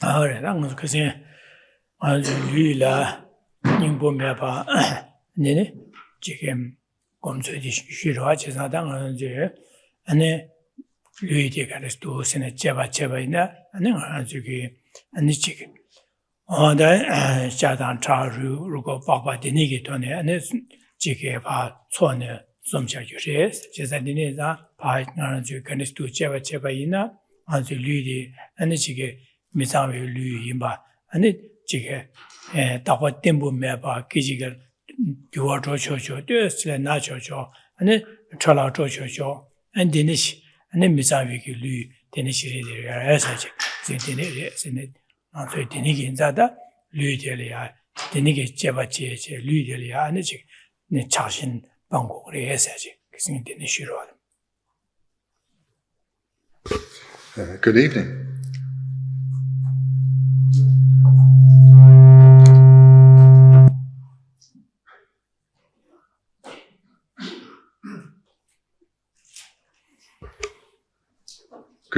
Ahora, vamos que se la ningbo me pa nene 지금 검수지 쉬러하지 사당은 이제 안에 류이디 가르스도 세네 제바이나 안에 저기 안에 지금 다 자단 차루如果 바바디니기 돈에 안에 지게 봐 손에 좀자 주세 제자디네자 봐 저기 가르스도 제바이나 아주 류이디 안에 지게 미상의 류이마 안에 지게 다바 템보 매바 기지가 교화 조초초 되었을 나초초 아니 철라 조초초 안 되니시 아니 미사위기 류 되니시리야 해서지 되니리 세네 아서 되니기 인자다 류들이야 되니기 제바제제 류들이야 아니지 네 자신 방법을 해서지 그สิ่ 되니시로. Good evening.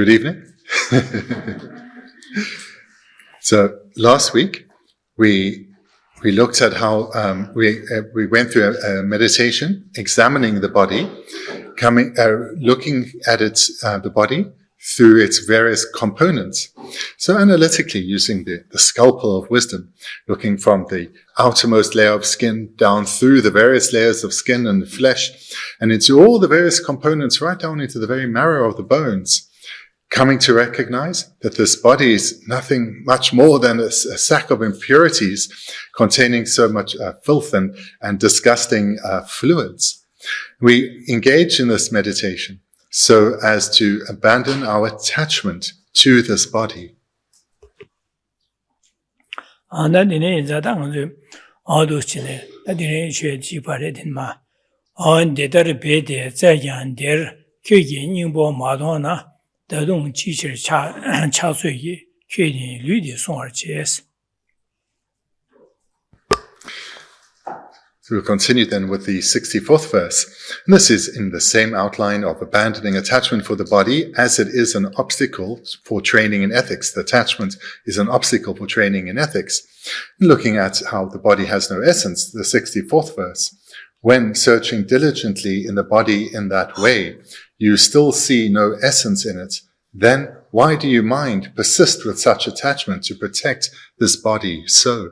Good evening. So last week we looked at how we went through a meditation examining the body, looking at the body through its various components. So analytically, using the scalpel of wisdom, looking from the outermost layer of skin down through the various layers of skin and flesh, and into all the various components right down into the very marrow of the bones. Coming to recognize that this body is nothing much more than a sack of impurities containing so much filth and disgusting fluids. We engage in this meditation so as to abandon our attachment to this body. So we'll continue then with the 64th verse. And this is in the same outline of abandoning attachment for the body as it is an obstacle for training in ethics. The attachment is an obstacle for training in ethics. Looking at how the body has no essence, the 64th verse. When searching diligently in the body in that way, you still see no essence in it, then why do you mind persist with such attachment to protect this body so?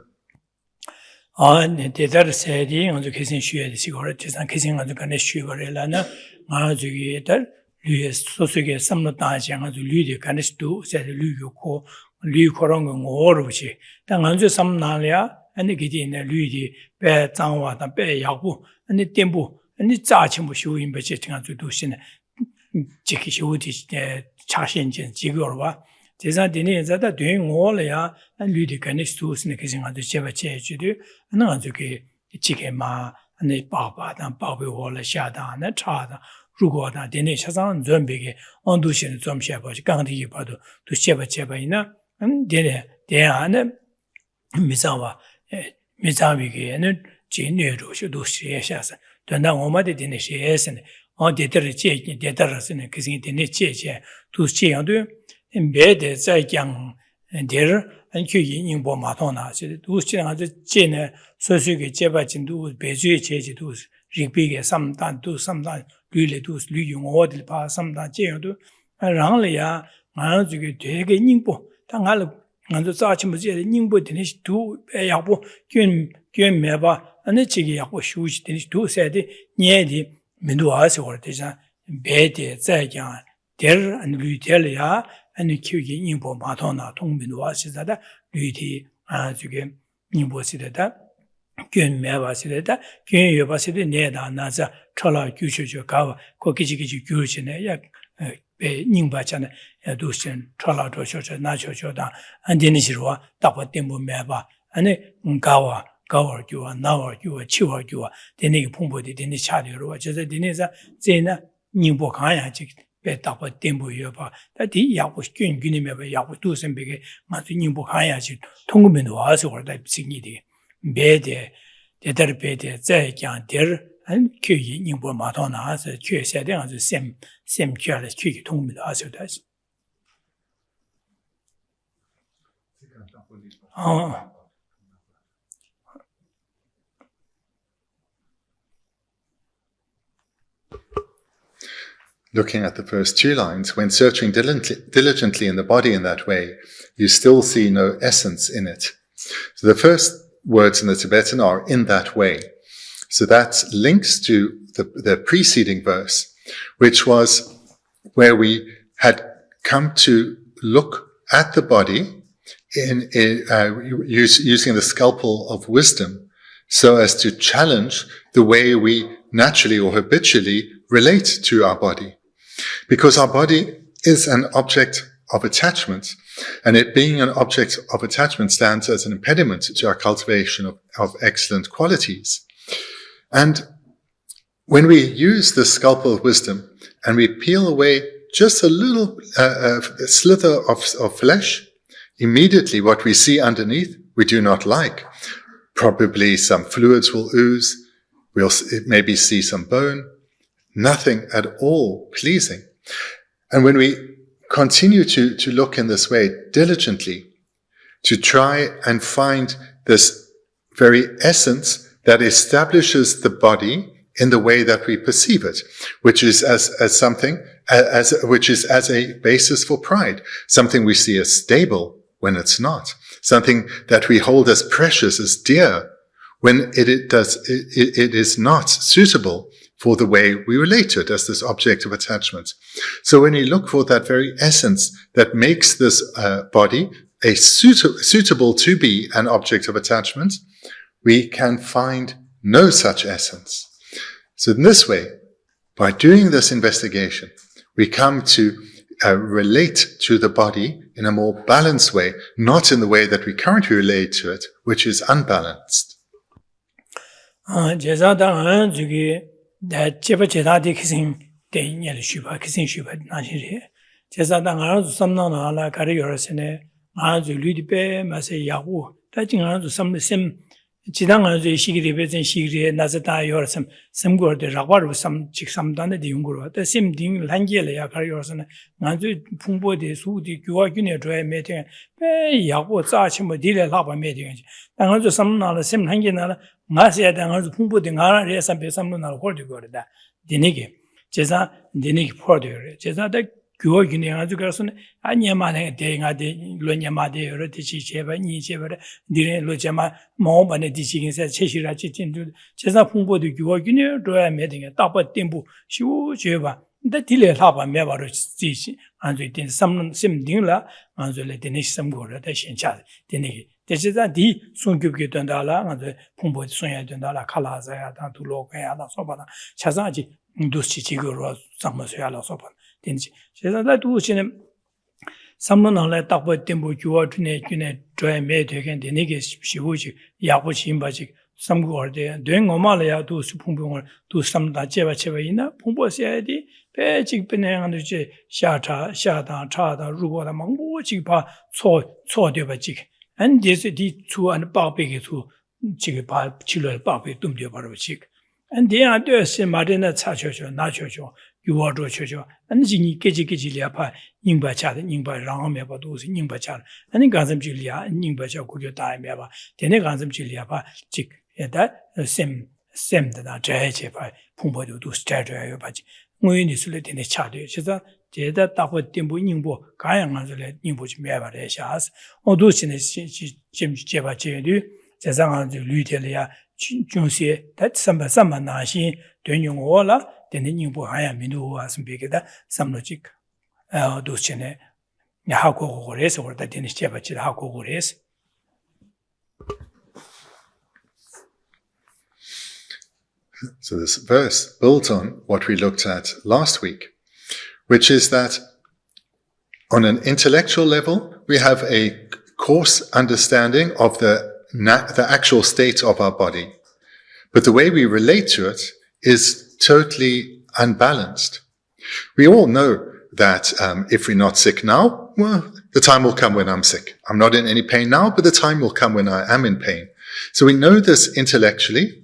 Looking at the first two lines, when searching diligently in the body in that way, you still see no essence in it. So the first words in the Tibetan are in that way. So that links to the preceding verse, which was where we had come to look at the body using the scalpel of wisdom so as to challenge the way we naturally or habitually relate to our body. Because our body is an object of attachment, and it being an object of attachment stands as an impediment to our cultivation of excellent qualities. And when we use the scalpel of wisdom and we peel away just a little slither of flesh, immediately what we see underneath we do not like. Probably some fluids will ooze, we'll maybe see some bone, nothing at all pleasing. And when we continue to look in this way diligently, to try and find this very essence that establishes the body in the way that we perceive it, which is as a basis for pride, something we see as stable when it's not, something that we hold as precious, as dear, when it is not suitable for the way we relate to it as this object of attachment. So when we look for that very essence that makes this body suitable to be an object of attachment, we can find no such essence. So in this way, by doing this investigation, we come to relate to the body in a more balanced way, not in the way that we currently relate to it, which is unbalanced. 지당하는 시기에 배전 시기에 나서다 요르섬 섬고르데 라바르 섬 직섬단에 디용고로 셈딩 란게래야 가요르서는 나주 풍보데 수디 교화균에 줘야 메팅 배 야고 짜치모 디레 라바 메팅 당하주 섬나라 셈 한게나라 나세야 당하주 풍보데 나라에 섬배 섬나라 홀디고르다 디니게 제자 디니게 포르데 제자다 교화균에 아주 그래서는 아니야만에 대응하되 로냐마데 여러 디치 제바니 제바레 디레 로제마 모반에 디치긴세 체시라 지진도 제사 풍보도 교화균에 로야 메딩에 따빠 템부 시우 제바 근데 딜레 하바 메바로 지시 안주 된 삼는 심딩라 안주레 데니 심고르 대신차 데니 대제자 디 손급게 된다라 안주 풍보 손야 된다라 칼라자야 다 둘로가야다 소바다 차사지 인도시 지거로 삼마서야라 소바 된지 제가 두시는 삼문하래 딱보 템보 교화준에 균에 줘야 매되게 되게 시부지 야부지 임바지 삼고orde 된 엄마래야 두 수풍풍을 두 삼다 제바제바이나 풍보세야디 배직 변행하는 지 샤다 차다 루고다 망고지 봐 초되바지 안 제스디 추안 빠베게 수 지게 봐 치료 빠베 dum려 바로지 안 대야 되세 마데나 차셔셔 나셔셔 유어도 쳐줘 안지니 깨지리아파 닝바차데 닝바 라메바도스 닝바차 아니 간섬질이야 닝바차 고교 다이메바 데네 간섬질이아파 직 에다 셈다 제제파 풍보도도 스타트야 바지 뭐이니 술레 데네 차데 제가 제다 따고 템보 닝보 가양한줄레 닝보지 메바레샤스 어도시네 심 제바제리 제상한줄 류텔이야 중세 다 삼바삼만 나신 되용오라 되는 하야 민우와 선비게다 삼로직 도시네 하고고래서 그러다 되는 제바치 하고고래서. So this verse builds on what we looked at last week, which is that on an intellectual level we have a coarse understanding of the actual state of our body, but the way we relate to it is totally unbalanced. We all know that if we're not sick now, well, the time will come when I'm sick. I'm not in any pain now, but the time will come when I am in pain. So we know this intellectually,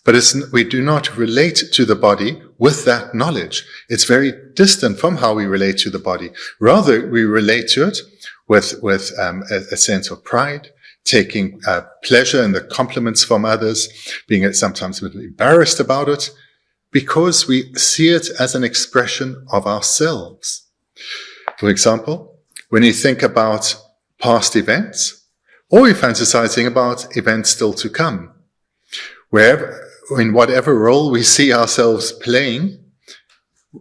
but we do not relate to the body with that knowledge. It's very distant from how we relate to the body. Rather, we relate to it with a sense of pride, taking pleasure in the compliments from others, being sometimes a little embarrassed about it, because we see it as an expression of ourselves. For example, when you think about past events, or you're fantasizing about events still to come, in whatever role we see ourselves playing,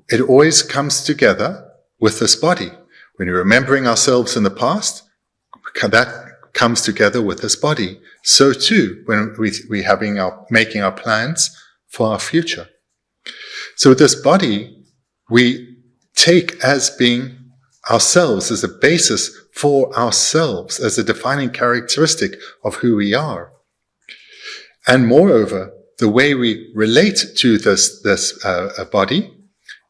it always comes together with this body. When we're remembering ourselves in the past, that comes together with this body. So too, when we're making our plans for our future. So with this body, we take as being ourselves, as a basis for ourselves, as a defining characteristic of who we are. And moreover, the way we relate to this body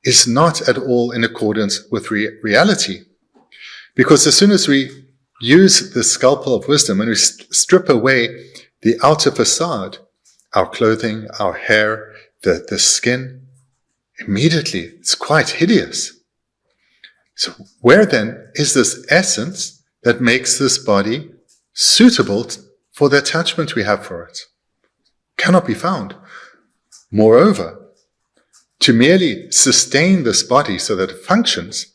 is not at all in accordance with reality. Because as soon as we use the scalpel of wisdom and we strip away the outer facade, our clothing, our hair, the skin, immediately it's quite hideous. So where then is this essence that makes this body suitable for the attachment we have for it? Cannot be found. Moreover, to merely sustain this body so that it functions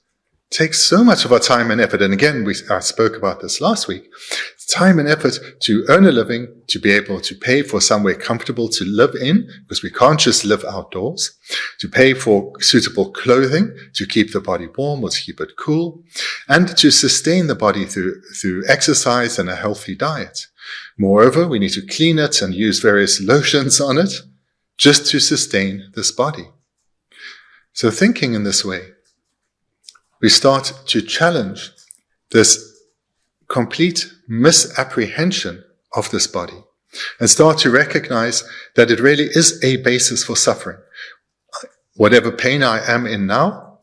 takes so much of our time and effort. And again, I spoke about this last week. It's time and effort to earn a living, to be able to pay for somewhere comfortable to live in, because we can't just live outdoors, to pay for suitable clothing, to keep the body warm or to keep it cool, and to sustain the body through exercise and a healthy diet. Moreover, we need to clean it and use various lotions on it just to sustain this body. So thinking in this way, we start to challenge this complete misapprehension of this body and start to recognize that it really is a basis for suffering. Whatever pain I am in now,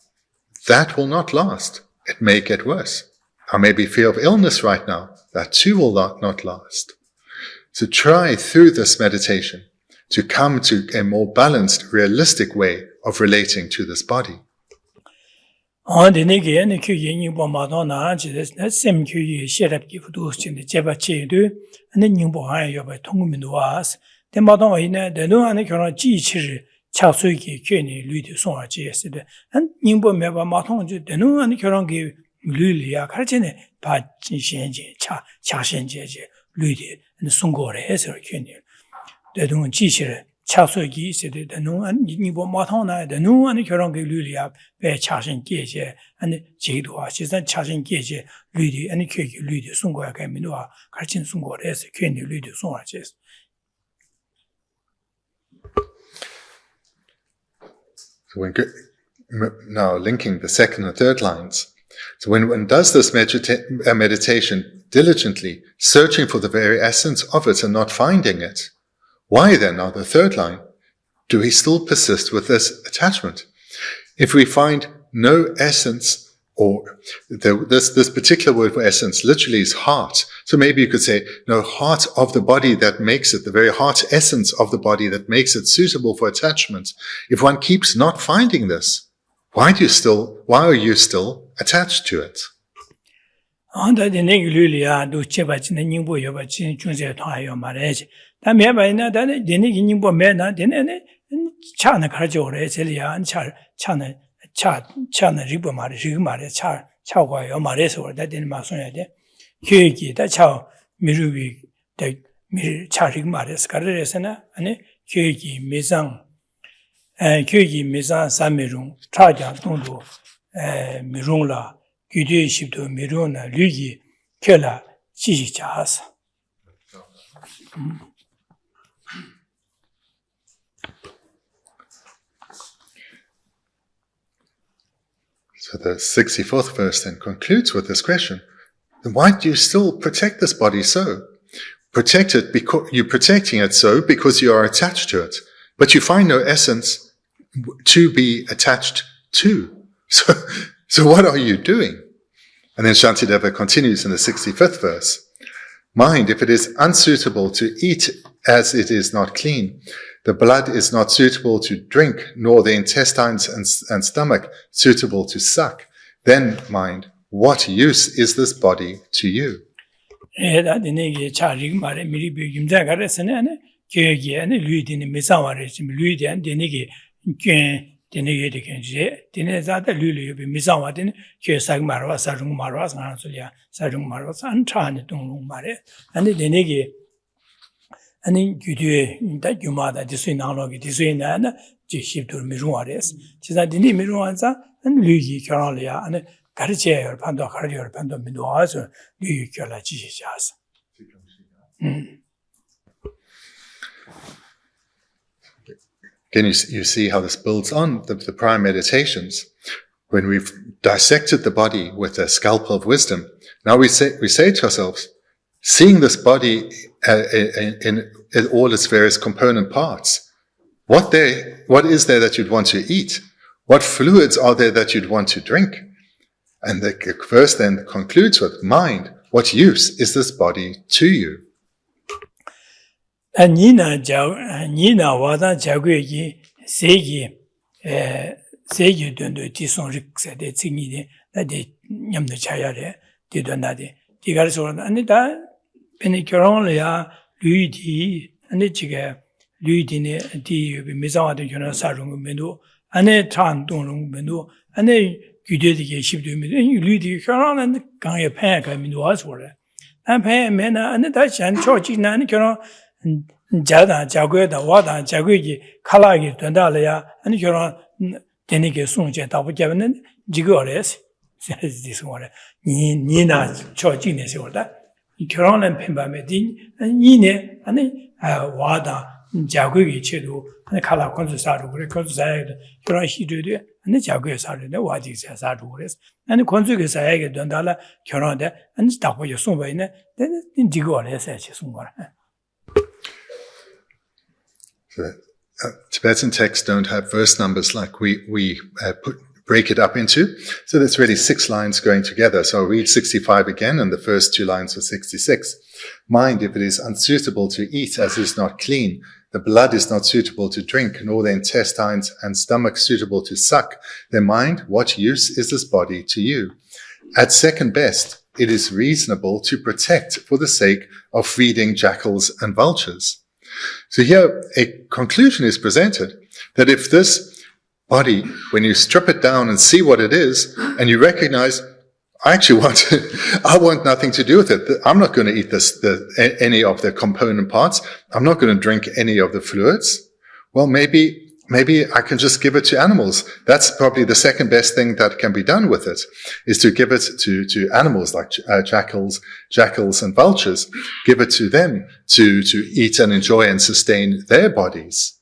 that will not last. It may get worse. I may be fear of illness right now. That too will not last. So try through this meditation to come to a more balanced, realistic way of relating to this body. On the negative, you Madonna, same you share up give those in the Java Chedu, and then you buy your by Tonguminduas, the Madonna, the no one can teach Chasuki, Kenny, Ludi Sona Jessid, and Nimbo Meva Maton, the no one can give Lulia Cartine, Pat Shenji, Cha Shenji, Ludi, and Sungore Hesser Kenny. They don't teach Chasuki said the no and Nibo Matona, the no and Karangi Lulia, by charging Gage, and Jidua, she's not charging Gage, Ludi, and Kiki Ludi, Sungua Caminua, Carchin Sungor as a Kenny Ludi Sonraches. So when now linking the second and third lines. So when one does this meditation diligently, searching for the very essence of it and not finding it, why then, now the third line, do we still persist with this attachment? If we find no essence, or this particular word for essence literally is heart. So maybe you could say, no, heart of the body that makes it, the very heart essence of the body that makes it suitable for attachment. If one keeps not finding this, why are you still attached to it? Under the Negulia, do Chebat in the Nimbo Yobachin, Junze marriage. That may by now that the Nimbo Mena, then Chana Carjo, Celia, and Chana Ribomar, Rigmar, Chawa, or Mares, or that in Masonade. Kyuki, that's how Mirubi, the Charigmares, Carresana, and Kyuki, Mizang, Kyuki, Mizan, Samirung, Trajan, Tondo, Mirungla. Shibdo Miruna, Lugi, Kela, Chichas. So the 64th verse then concludes with this question. Then why do you still protect this body so? Protect it because you're protecting it so because you are attached to it. But you find no essence to be attached to. So what are you doing? And then Shantideva continues in the 65th verse. Mind, if it is unsuitable to eat as it is not clean, the blood is not suitable to drink, nor the intestines and stomach suitable to suck, then, mind, what use is this body to you? That the negi charing mare miri bigim zagarasane, Kyogi and Ludin Misawaris, Ludian, the negi, the negi, Dinezata Lulu, Misawadin, Kyosag Marwas, Sarung Marwas, Ansolia, Sarung Marwas, and Tran Tung Mare, and the negi. And then you do that you mother, this in analog, this in and ship to Miruares. Tis that the Miruanza and Luigi Caralia and Cartier or Pando Cardio or Pando Miduas or Luigi Cala Chishas. Again, you see how this builds on the prior meditations. When we've dissected the body with a scalpel of wisdom, now we say to ourselves, seeing this body in all its various component parts, what is there that you'd want to eat? What fluids are there that you'd want to drink? And the verse then concludes with, mind, what use is this body to you? Nina wada jagui segi dundu tison rikse de tsingi de nyam de chayare de donade digar so anita penikoronlia luidi anichiga luidine di misawa de jona sarung menu ane tan donung menu ane gyudedige shibdu menu luidi koron kan ye pan ka menu asore an pan mena anita chan chochi nan koron 자다 자고에다 와다 자고기 칼라기 된다려야 아니 결혼 되니게 송제 답변은 지거래스 디스고래 니나 초진에서 오다 이 결혼은 펜바메디 니네 아니 와다 자고기 체도 아니 칼라 콘스사로 그래 콘스사에 결혼 시도돼 아니 자고에 살는데 와디서 사도 그래서 아니 콘스게 사야게 된다라 결혼데 아니 답변이 송바이네 지거래서 송거라. Tibetan texts don't have verse numbers like we break it up into. So that's really 6 lines going together. So I'll read 65 again and the first 2 lines of 66. Mind, if it is unsuitable to eat as is not clean, the blood is not suitable to drink, nor the intestines and stomach suitable to suck, then mind, what use is this body to you? At second best, it is reasonable to protect for the sake of feeding jackals and vultures. So here a conclusion is presented that if this body, when you strip it down and see what it is, and you recognize, I want nothing to do with it. I'm not going to eat any of the component parts. I'm not going to drink any of the fluids. Well, maybe I can just give it to animals. That's probably the second best thing that can be done with it, is to give it to animals like jackals and vultures. Give it to them to eat and enjoy and sustain their bodies.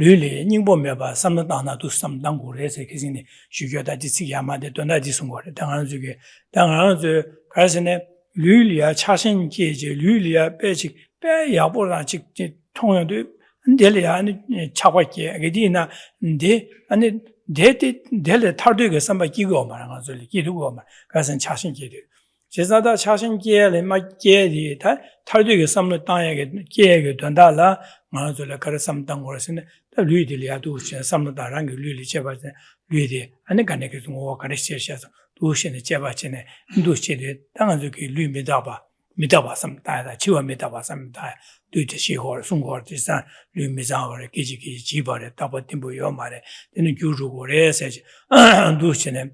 Luli, Ningbo Meba, Samdana to some Dangures, Kissing, Shugata Yamade, Donadi Sungor, Danganzuke, Danganzu, Karsene, Lulia, Chashin Gage, Lulia, Basic, Bear Yabora, Tongue, Delia, and Chawaki, Agedina, De, and Dele Tarduga, somebody Gigoma, Gigoma, Karsan Chashin Gage. Jezada Chashin Gale, my Gale, Tarduga, some time, Gage, Dondala, Manzola Karasam Dangors in the Ludilia Dush, some of the Rangi Luli Chevas, Ludi, and the Ganek walk and Sheshas, Dush and Chevachine, Dushi, Dangazuki, Midaba, some time, Chiva Midaba, some time, do the she horse, some horse, Lumizawa, Kijiki, Chiba, Tabatimbo Yomare, then the Guru or Essage, Dushine,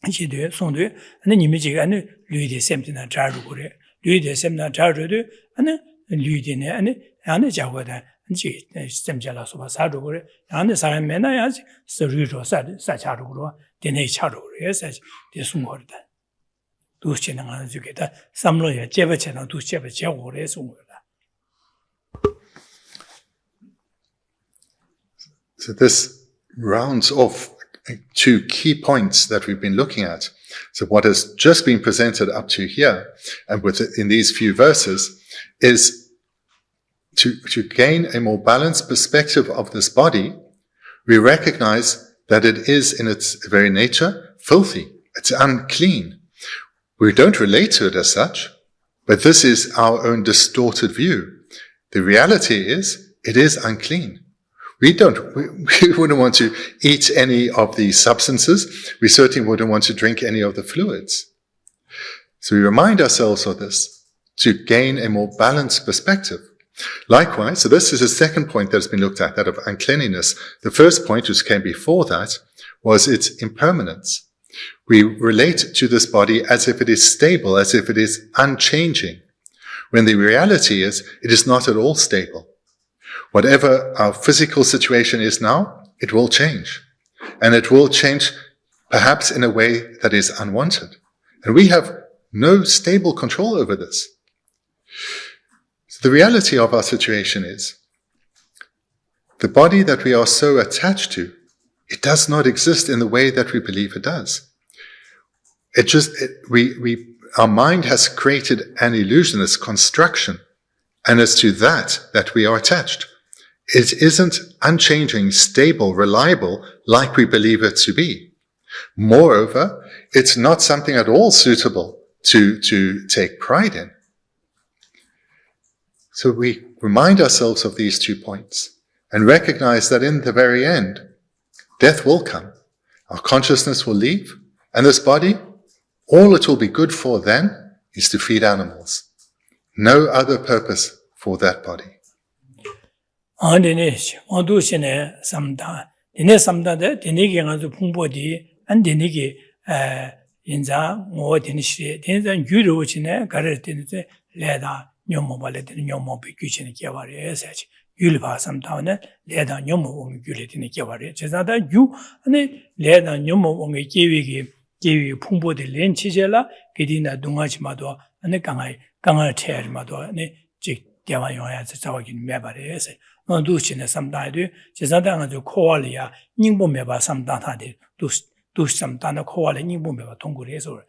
and she do, so do, and then you make and Ludi Semtina Jarugure, Ludi Semna Jarudu, and then Ludine, and the Jawada, and she stem jealous of a Sadugure, and the Saran Menayas, Seruro said, such Arugro, the nature, such this word. Dushin and Zugeta, some lawyer, Jevachan, to Chevacha, or as So this rounds off 2 key points that we've been looking at. So what has just been presented up to here, and in these few verses, is to gain a more balanced perspective of this body. We recognize that it is in its very nature filthy. It's unclean. We don't relate to it as such. But this is our own distorted view. The reality is, it is unclean. We wouldn't want to eat any of the substances. We certainly wouldn't want to drink any of the fluids. So we remind ourselves of this to gain a more balanced perspective. Likewise, so this is a second point that has been looked at, that of uncleanliness. The first point, which came before that, was its impermanence. We relate to this body as if it is stable, as if it is unchanging, when the reality is, it is not at all stable. Whatever our physical situation is now, it will change. And it will change perhaps in a way that is unwanted. And we have no stable control over this. So the reality of our situation is, the body that we are so attached to, it does not exist in the way that we believe it does. Our mind has created an illusion, this construction, and it's to that we are attached. It isn't unchanging, stable, reliable, like we believe it to be. Moreover, it's not something at all suitable to take pride in. So we remind ourselves of these 2 points and recognize that in the very end, death will come. Our consciousness will leave, and this body, all it will be good for then is to feed animals. No other purpose for that body. 율바 삼타는 레다 녀모 옹이 귤레티네 개발해 제자다 유 아니 레다 녀모 옹이 계위 풍보들 렌 치젤라 게디나 동아지마도 아니 강을 체르마도 아니 직 대화 용야서 자와긴 매발해서 두시네 삼다도 제자다가 저 코알이야 닝보 매바 삼다타데 두 삼다나 코알이 닝보 매바 통고래서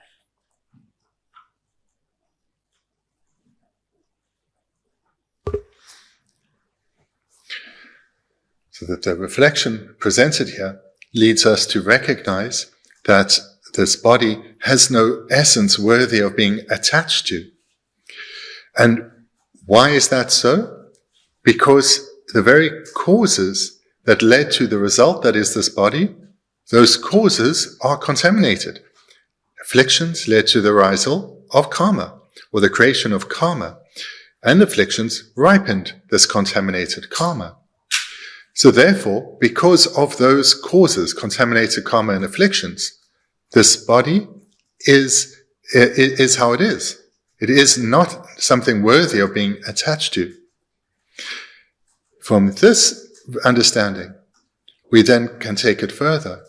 So that the reflection presented here leads us to recognize that this body has no essence worthy of being attached to. And why is that so? Because the very causes that led to the result that is this body, those causes are contaminated. Afflictions led to the arisal of karma, or the creation of karma, and afflictions ripened this contaminated karma. So therefore, because of those causes, contaminated karma and afflictions, this body is how it is. It is not something worthy of being attached to. From this understanding, we then can take it further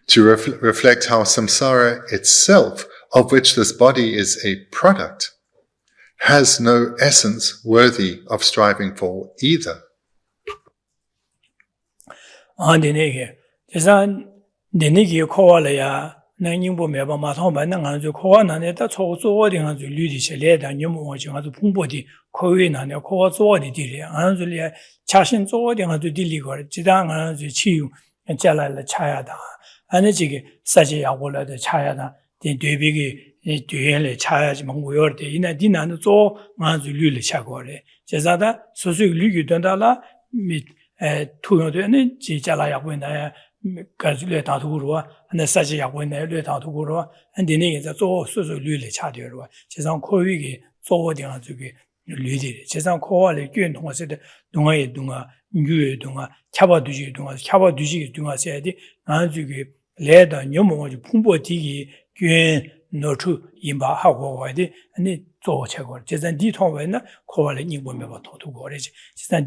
to reflect how samsara itself, of which this body is a product, has no essence worthy of striving for either. 안되네게 제산 내내기 코알이야 나닝보 매바 마통반 나가지고 코안안에다 초조어딩 아주 류디실레다 녀모지 아주 풍보디 코위나네 코와 조어디디리 안줄리 자신 조어딩 아주 딜리거 지당 아주 치유 잘랄라 차야다 아니지게 사지야고라데 차야다 뒤비기 뒤에래 차야지 뭔고요데 이나 디나는 조 아주 류리 차고래 제자다 소수 류기 된다라 투용되는 지자라야 보이나야 가지래 다도로와 내 사지야 보이나야 뢰 다도로와 안데네 이제 조 소소 류리 차되로와 제상 코위기 조어딩 저기 류리 제상 코와를 균 통화세데 동아의 동아 유의 동아 캬바두지 동아 캬바두지 동아세야디 나주기 레다 녀모지 풍보디기 균 노트 임바하고 와디 아니 조체고 제산 디통외나 코와를 닝보메바 도도고래지 제산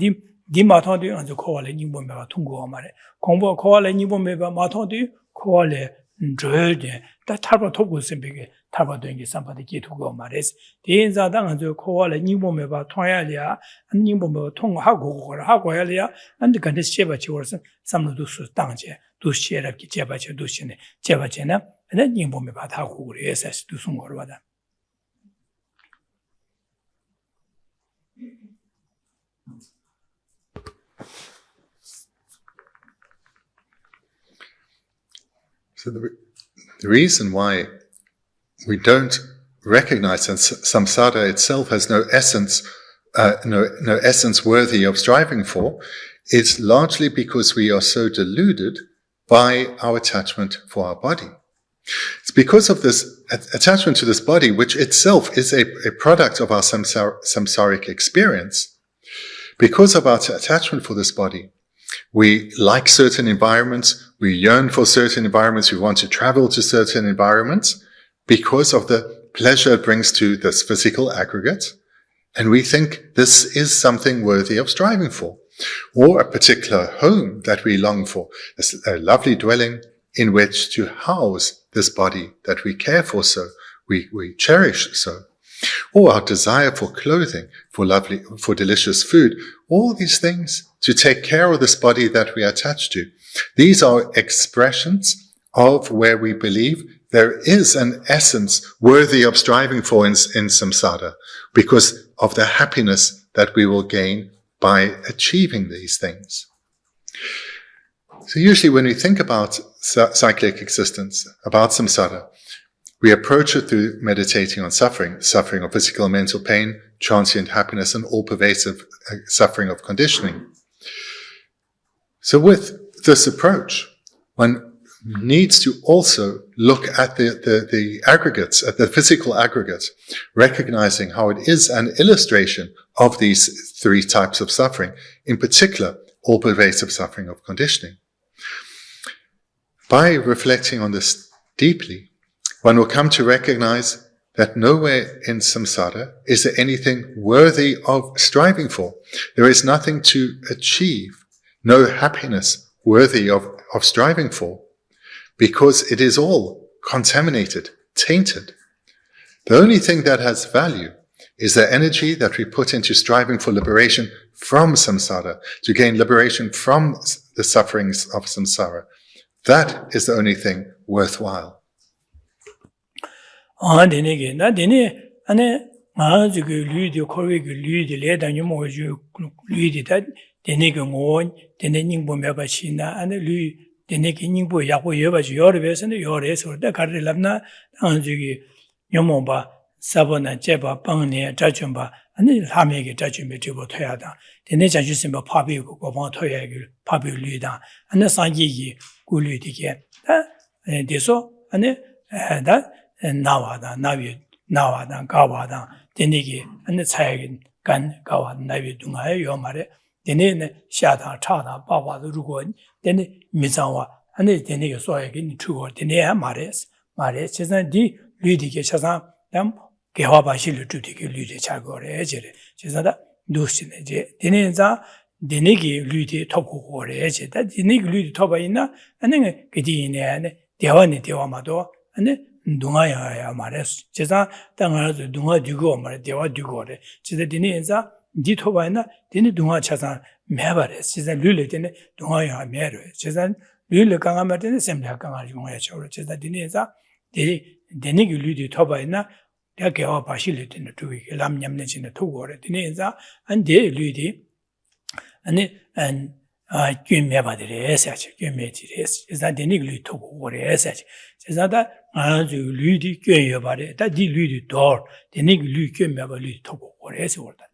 디마토디 안저 코알레 닝보메바 통고 말에 공부 코알레 닝보메바 마토디 코알레 저게 다 타바 토고 셈비게 타바 된게 삼바디 기토고 말에스 대인자당 안저 코알레 닝보메바 통야리아 닝보메바 통하고 그걸 하고 야리아 안데 간데 셰바치 월서 삼로도 수 땅제 도 셰랍기 제바체 도 신네 제바체나 네 닝보메바 타고 그래서 도 송거로 받아 So the reason why we don't recognize that samsara itself has no essence, no essence worthy of striving for, is largely because we are so deluded by our attachment for our body. It's because of this attachment to this body, which itself is a product of our samsaric experience. Because of our attachment for this body, we like certain environments, we yearn for certain environments, we want to travel to certain environments because of the pleasure it brings to this physical aggregate, and we think this is something worthy of striving for. Or a particular home that we long for, a lovely dwelling in which to house this body that we care for so, we cherish so. Or our desire for clothing, for delicious food, all these things to take care of this body that we are attached to. These are expressions of where we believe there is an essence worthy of striving for in samsara, because of the happiness that we will gain by achieving these things. So usually when we think about cyclic existence, about samsara, we approach it through meditating on suffering of physical and mental pain, transient happiness, and all-pervasive suffering of conditioning. So with this approach, one needs to also look at the aggregates, at the physical aggregates, recognizing how it is an illustration of these three types of suffering, in particular, all-pervasive suffering of conditioning. By reflecting on this deeply, one will come to recognize that nowhere in samsara is there anything worthy of striving for. There is nothing to achieve, no happiness worthy of striving for, because it is all contaminated, tainted. The only thing that has value is the energy that we put into striving for liberation from samsara, to gain liberation from the sufferings of samsara. That is the only thing worthwhile. Dene ane ju lu korwe lu le dan yo mo ju lu da dene ngo dene ningbo me ba china ane lu dene ningbo ya ko yo ba ju yo re se yo re so da kar lamna an ju yo mo ba sabona je ba pang ne ta chun ba ane la me ge ta chun me je bo thoya da dene ja ju sim ba pha bi ko ba thoya ge pha bi lu da ane sa ji yi gu lu de ge da de so ane da 나와다 나와다 가와다 데니기 안에 차이긴 간 가와 나비 둥아요 요 말에 데네네 샤다 차다 바바도如果 데네 미장와 안에 데네가 소야긴 추고 데네 말에 세상 디 류디게 차상 담 개화바실을 주디게 류디 차거래 제래 제사다 누시네 제 데네자 데네기 류디 톱고거래 제다 데네기 류디 톱아이나 안에 그디네 안에 대화네 대화마도 안에 동아야 말했어. 제가 땅을 동아 두고 말해 대화 두고래. 제가 디네자 디토바이나 디네 동아 차상 매바래. 제가 룰레 되네 동아야 매래. 제가 룰레 강아마데네 셈다 강아지고 해줘. 제가 디네자 데네기 룰디 토바이나 대개와 바실레 되네 두기 람냠네 진네 토고래. 디네자 안데 룰디 아니 안 균매바들이 해야지 균매지리 제가 데네기 룰 토고래 해야지. 제가다 아주 류디 꿰여 바래. 다디 류디 더 데니기 류 꿰며 봐 류 토고 그래서 그러다.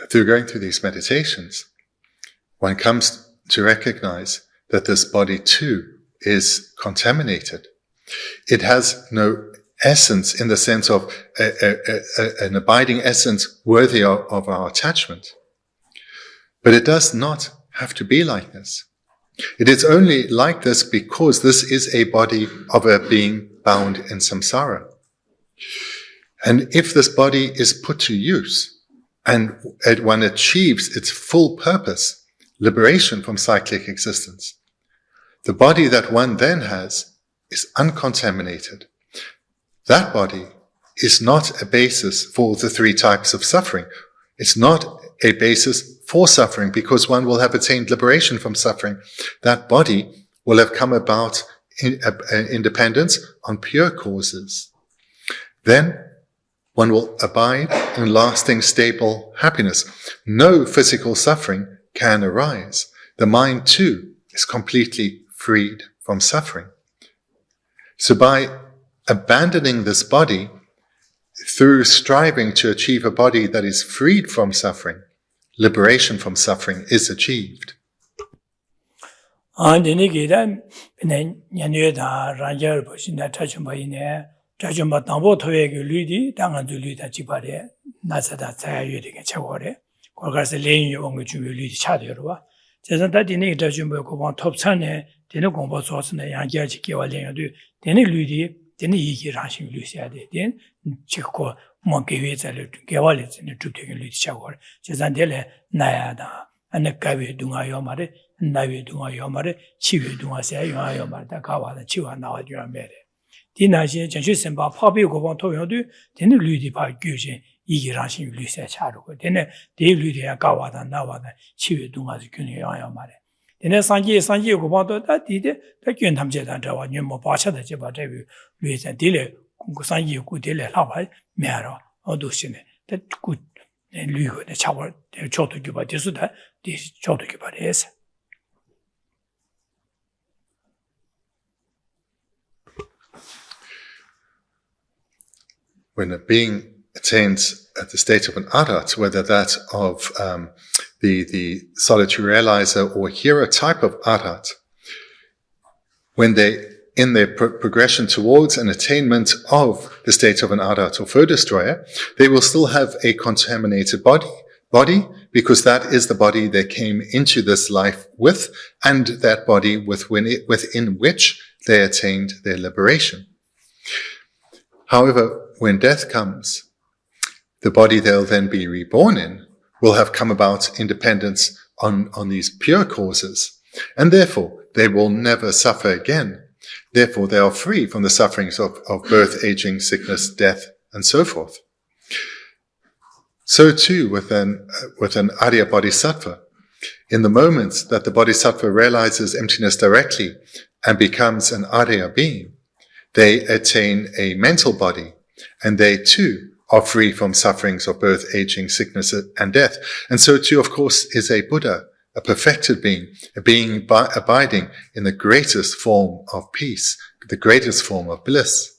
Through going through these meditations, one comes to recognize that this body too is contaminated. It has no essence in the sense of an abiding essence worthy of our attachment. But it does not have to be like this. It is only like this because this is a body of a being bound in samsara. And if this body is put to use and one achieves its full purpose, liberation from cyclic existence, the body that one then has is uncontaminated. That body is not a basis for the three types of suffering. It's not a basis for suffering because one will have attained liberation from suffering. That body will have come about in independence on pure causes. Then one will abide in lasting, stable happiness. No physical suffering can arise. The mind, too, is completely freed from suffering. So by abandoning this body, through striving to achieve a body that is freed from suffering, liberation from suffering is achieved. Tajumba Tambo Toyeg Ludi, Dangandu Chipare, Nazada Sayudik Chaware, Corgas Lane Yongu Ludi Chadirua. Jazanta Dini Tajumba Kovan Top Sane, Dino Combo Sauce and Yangaji Kiwalian do, Deni Ludi, Deni Yiki Ranching Lucia, then Chico Monkey Gawalis in the Tuting Ludi Chawar, Jazandele Nayada, and the Kavi Dunga Yomare, Navi Dunga Yomare, Chivi Dunga Say Yomar, Kawa, the Chiwa now at your mere. Dinaji, Janshi Semba, Papi Govan Toyodu, then the Ludi by Gujin, Yigi Ranching Lucia Charuko, then the Ludi Gawada, Nawada, Chivi Dunga Kuni Yomare. Then Sanji Govan that did the Guntamjet and our new Mopacha, the Jeba Devi, Luis and Dile, Sanji Gudile, Lava, Mero, or Dusine, that good and Lugo, the Chower, the Chotokuba, this Chotokuba is. When a being attains at the state of an arhat, whether that of the solitary realizer or hero type of arhat, when they, in their progression towards an attainment of the state of an arhat or foe destroyer, they will still have a contaminated body, because that is the body they came into this life with, and that body within which they attained their liberation. However, when death comes, the body they'll then be reborn in will have come about independence on these pure causes, and therefore they will never suffer again. Therefore they are free from the sufferings of birth, aging, sickness, death, and so forth. So too with an Arya Bodhisattva. In the moment that the Bodhisattva realizes emptiness directly and becomes an Arya being, they attain a mental body, and they too are free from sufferings of birth, aging, sickness, and death. And so too, of course, is a Buddha, a perfected being, a being abiding in the greatest form of peace, the greatest form of bliss.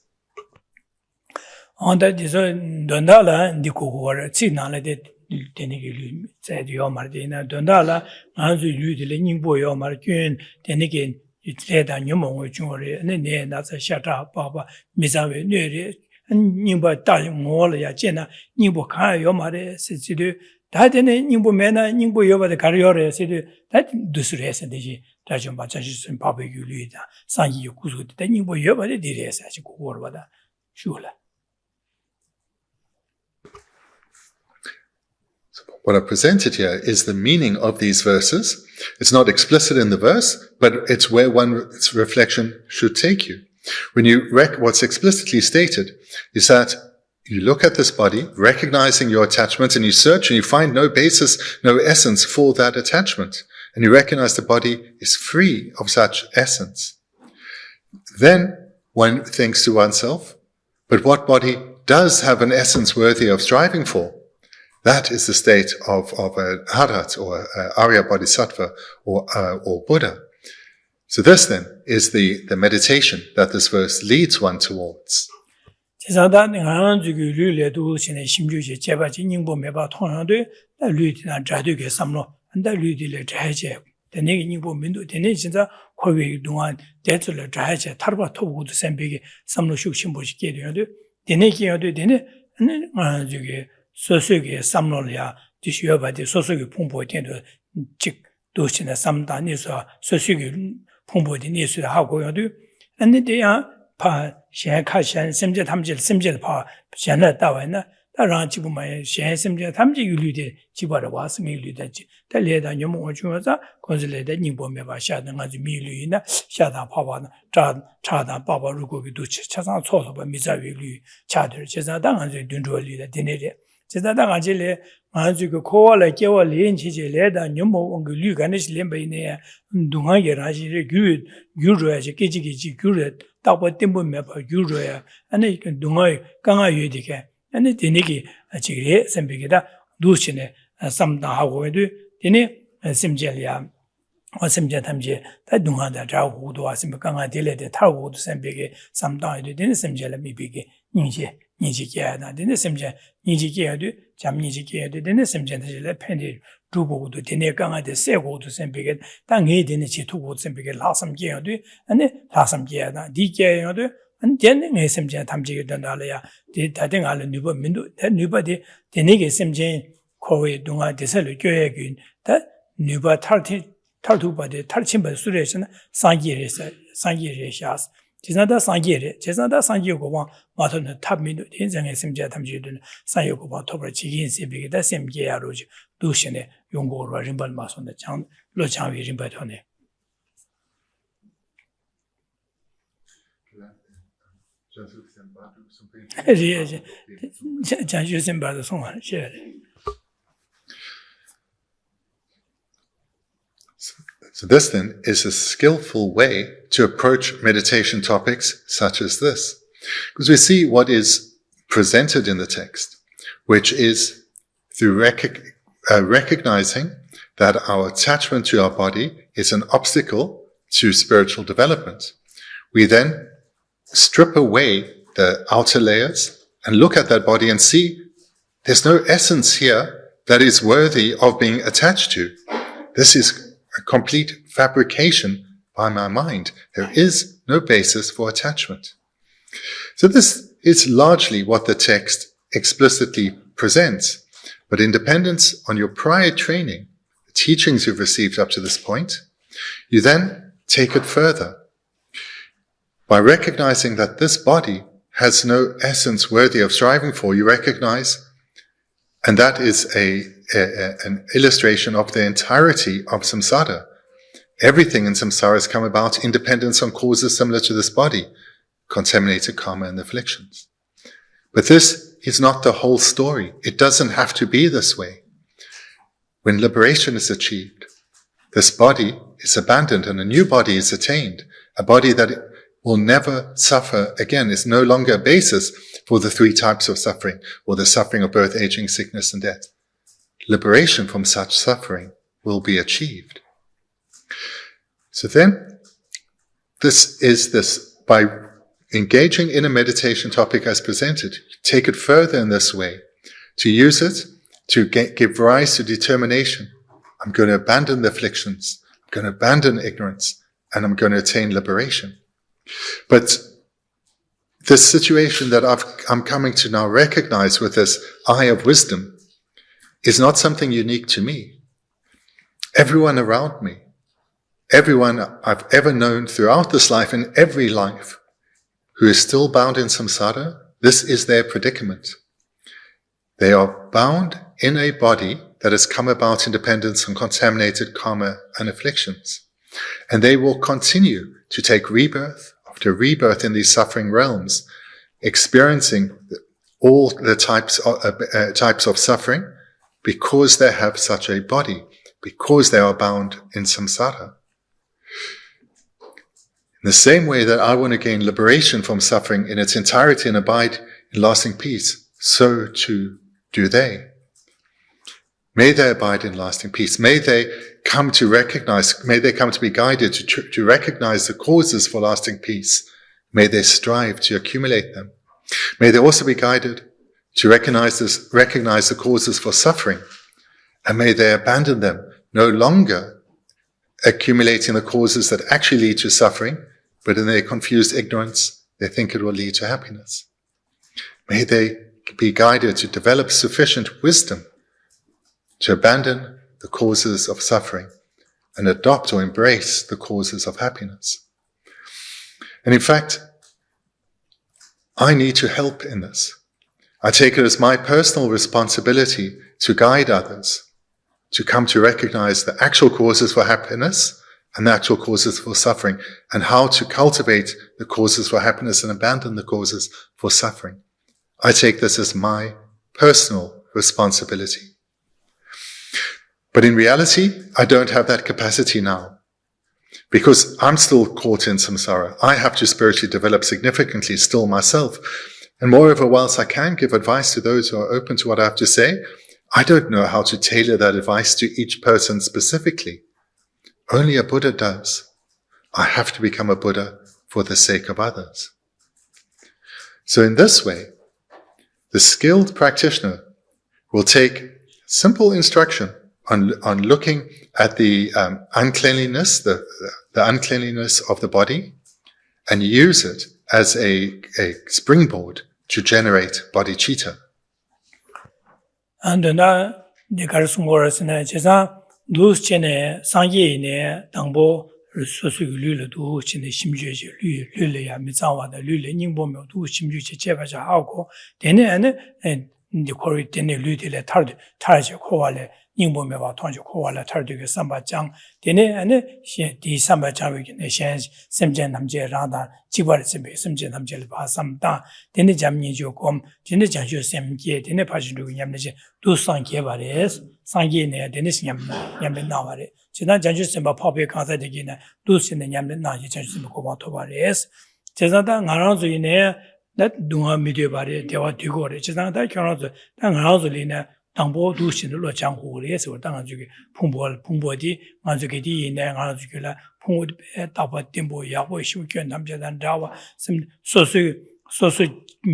Nimba Talim Mola Jena, Nimbo Kayo Mare, Sidu, that in Nimbo Mena, Nimbo Yoba the Carriore, Sidu, that Dusres and the Tajumba Chashis and Papa Yulida, Sanji Yukuzu, the Nimbo Yoba the Dires, as you go over the Shula. What I presented here is the meaning of these verses. It's not explicit in the verse, but it's where one's reflection should take you. When you what's explicitly stated is that you look at this body, recognizing your attachment, and you search and you find no basis, no essence for that attachment. And you recognize the body is free of such essence. Then one thinks to oneself, but what body does have an essence worthy of striving for? That is the state of an arhat or Arya Bodhisattva or Buddha. So this then is the meditation that this verse leads one towards. And they are Pa Shan Kashan, Simja Tamjil, Simjil Pa, Shana Tawana, Ranchibuma, Shan Simja Tamji, you lead Chibara was me lead the leader Yomo Juaza, consulated Nimbo Meva Shadan as Milina, Shada Pava, Chada Baba Rugo, Chazan Soto, Mizavi, Chatter, Chezadan, and Dundro leader, Dinere. Chezadan Manzuko call a Kewa Lin Chileda, Yomo, and Luganish Limbe, Dunga Raji, good, Guru as a Kijiki, Guret, Tapa Timbo Mapa, Guroya, and they can Dunga, Ganga Yudike, and Diniki, a chigre, Sembigida, Dushine, some Dahago, Dini, Simgelia. Or Simjatamje, that Dunga, the Jawu, Simkanga, Dele, the Tawu, Sembige, some died, didn't Simjela Mibigi, Nijiki, didn't Simja, Nijiki, Jam Nijiki, didn't Simjela Penny, Dubu, the Tinekanga, the Sego to Sembigate, Tangi, didn't she two would Sembigate, Lassam Geodu, and the Lassam Geada, DK, and then Simja Tamji Dandalia, did Tating Ala Nuba Mindu, that nobody, the Nigga Simjane, Kowe, Dunga, the Selu, that Nuba Tarti. 탈투바데 탈침바 수레선 상기레서 상기레샤스 지나다 상기레 제나다 상기고와 마토는 탑민도 인생의 심지어 탐지는 상요고와 토벌 지긴 세비게다 셈게야로지 두신의 용고로 림발 마선의 장 로장위 림바토네 장주sem바도 송한 셰 So this then is a skillful way to approach meditation topics such as this. Because we see what is presented in the text, which is through recognizing that our attachment to our body is an obstacle to spiritual development. We then strip away the outer layers and look at that body and see there's no essence here that is worthy of being attached to. This is a complete fabrication by my mind. There is no basis for attachment. So this is largely what the text explicitly presents. But in dependence on your prior training, the teachings you've received up to this point, you then take it further. By recognizing that this body has no essence worthy of striving for, you recognize, and that is an illustration of the entirety of samsara. Everything in samsara has come about in dependence on causes similar to this body, contaminated karma and afflictions. But this is not the whole story. It doesn't have to be this way. When liberation is achieved, this body is abandoned and a new body is attained. A body that will never suffer again is no longer a basis for the three types of suffering, or the suffering of birth, aging, sickness, and death. Liberation from such suffering will be achieved. So then, by engaging in a meditation topic as presented, take it further in this way, to use it to give rise to determination. I'm going to abandon the afflictions, I'm going to abandon ignorance, and I'm going to attain liberation. But this situation that I'm coming to now recognize with this eye of wisdom is not something unique to me. Everyone around me, everyone I've ever known throughout this life and every life who is still bound in samsara, this is their predicament. They are bound in a body that has come about in dependence on contaminated karma and afflictions. And they will continue to take rebirth after rebirth in these suffering realms, experiencing all the types of suffering because they have such a body, because they are bound in samsara. In the same way that I want to gain liberation from suffering in its entirety and abide in lasting peace, so too do they. May they abide in lasting peace. May they come to be guided to recognize the causes for lasting peace. May they strive to accumulate them. May they also be guided to recognize the causes for suffering. And may they abandon them, no longer accumulating the causes that actually lead to suffering, but in their confused ignorance, they think it will lead to happiness. May they be guided to develop sufficient wisdom to abandon the causes of suffering and adopt or embrace the causes of happiness. And in fact, I need to help in this. I take it as my personal responsibility to guide others to come to recognize the actual causes for happiness and the actual causes for suffering, and how to cultivate the causes for happiness and abandon the causes for suffering. I take this as my personal responsibility. But in reality, I don't have that capacity now, because I'm still caught in samsara. I have to spiritually develop significantly still myself. And moreover, whilst I can give advice to those who are open to what I have to say, I don't know how to tailor that advice to each person specifically. Only a Buddha does. I have to become a Buddha for the sake of others. So in this way, the skilled practitioner will take simple instruction on looking at the uncleanliness, the uncleanliness of the body, and use it as a springboard to generate bodhicitta. And na de karasungora na chesa dus chene sangye ne dangbo sosu lu du chene simjue je lu le ya mi zawa de lu le ningbo me du simjue che cheba ja hago dene ane de kori dene lu de le tar je ko wale ningbo me ba tong je ko wale tar de ge samba jang dene ane di samba jang we ne shen semjen namje ra da jibar sembe semjen namje le ba samda dene jamni jo kom dene jang jo semje dene pa ju nyam ne je du sangye ba res sangye ne dene nyam le na ba re 지난 전주심바 법에 가서 되기는 두신의 냠는 나지 전주심 고마 토바레스 제자다 나라주이네 나 동아 미디어바레 대화 뒤고래 제자다 결혼도 나라주리네 당보 두신으로 장고래서 당아주기 풍보디 만주게디 있네 나라주기라 풍보디 답아 템보 야보 쉬우게 남자단 자와 소수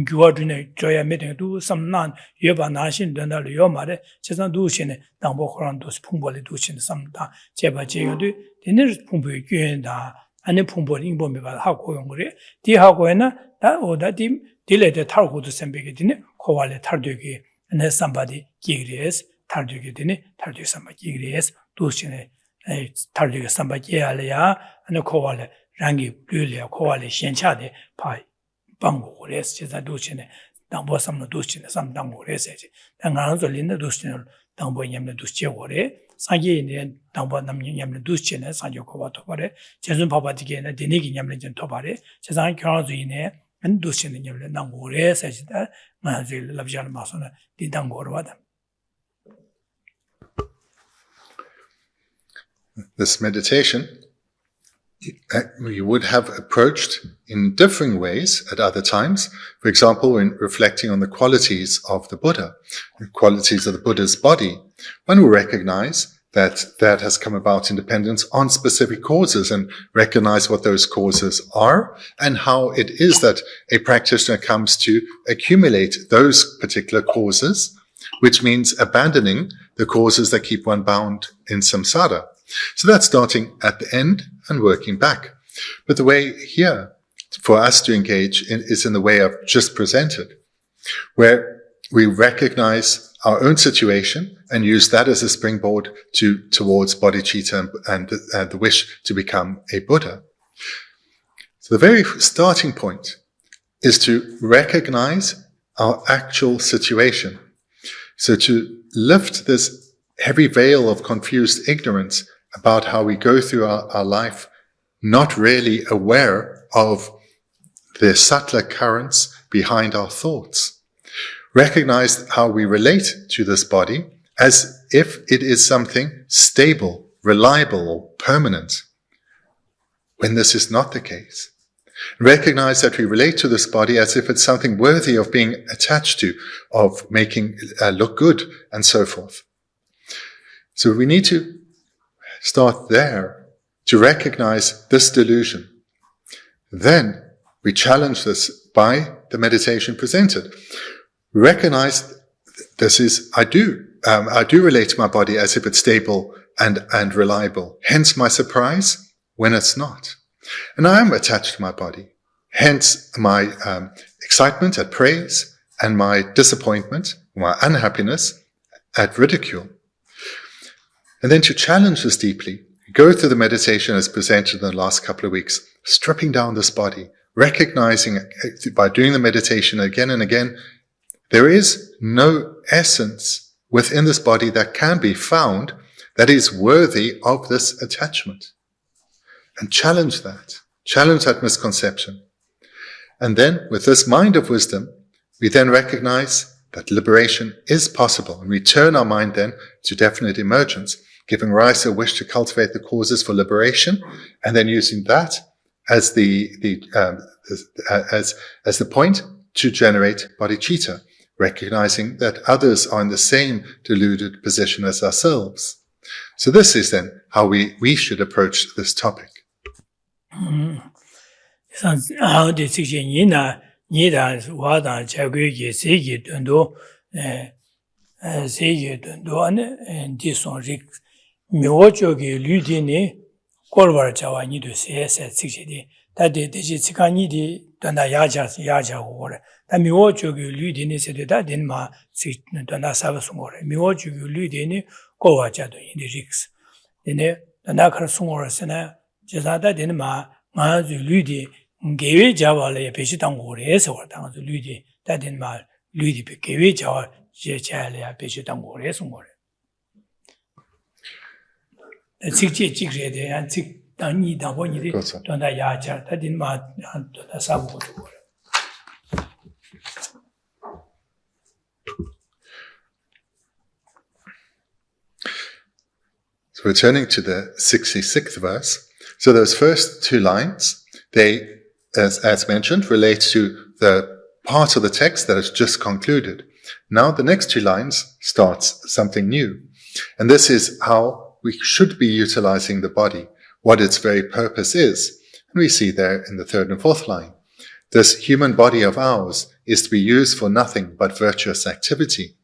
교화준의 저야 메등도 삼난 여바 나신 된다로 요 말에 제산 두신의 당보 호란도 풍보리 두신 삼다 제바 제요도 되는 풍보의 교회다 안에 풍보리 인범에가 하고 용거래 디하고에나 다 오다디 딜레데 탈고도 선배게 되네 코발레 탈되게 내 삼바디 기그레스 탈되게 되네 탈되 삼바 기그레스 두신의 탈되게 삼바 기알이야 안에 코발레 랑기 불려 코발레 현차데 파 방고레스 제자 두치네 당보 삼노 두치네 삼 당고레스지 당가서 린데 두치네 당보 냠네 두치고레 사기에 당보 남녀 냠네 두치네 사교고바 토바레 제준 바바디게네 데니기 냠네 전 토바레 제상 결혼주이네 안 두치네 냠네 당고레스지다 마지 랍자르 마소나 디 당고르와다. This meditation you would have approached in differing ways at other times. For example, when reflecting on the qualities of the Buddha, the qualities of the Buddha's body, one will recognize that that has come about in dependence on specific causes and recognize what those causes are and how it is that a practitioner comes to accumulate those particular causes, which means abandoning the causes that keep one bound in samsara. So that's starting at the end and working back. But the way here for us to engage is in the way I've just presented, where we recognize our own situation and use that as a springboard towards bodhicitta and the wish to become a Buddha. So the very starting point is to recognize our actual situation. So to lift this heavy veil of confused ignorance about how we go through our life, not really aware of the subtler currents behind our thoughts. Recognize how we relate to this body as if it is something stable, reliable, or permanent, when this is not the case. Recognize that we relate to this body as if it's something worthy of being attached to, of making look good, and so forth. So we need to start there to recognize this delusion. Then we challenge this by the meditation presented. Recognize this is, I do relate to my body as if it's stable and reliable. Hence my surprise when it's not. And I am attached to my body. Hence my excitement at praise and my disappointment, my unhappiness at ridicule. And then to challenge this deeply, go through the meditation as presented in the last couple of weeks, stripping down this body, recognizing by doing the meditation again and again, there is no essence within this body that can be found that is worthy of this attachment. And challenge that misconception. And then with this mind of wisdom, we then recognize that liberation is possible, and we turn our mind then to definite emergence, giving rise to a wish to cultivate the causes for liberation, and then using that as the point to generate bodhicitta, recognizing that others are in the same deluded position as ourselves. So this is then how we should approach this topic. So returning to the 66th verse, so those first two lines, they, as mentioned, relate to the part of the text that is just concluded. Now the next two lines starts something new. And this is how we should be utilizing the body, what its very purpose is. And we see there in the third and fourth line, this human body of ours is to be used for nothing but virtuous activity.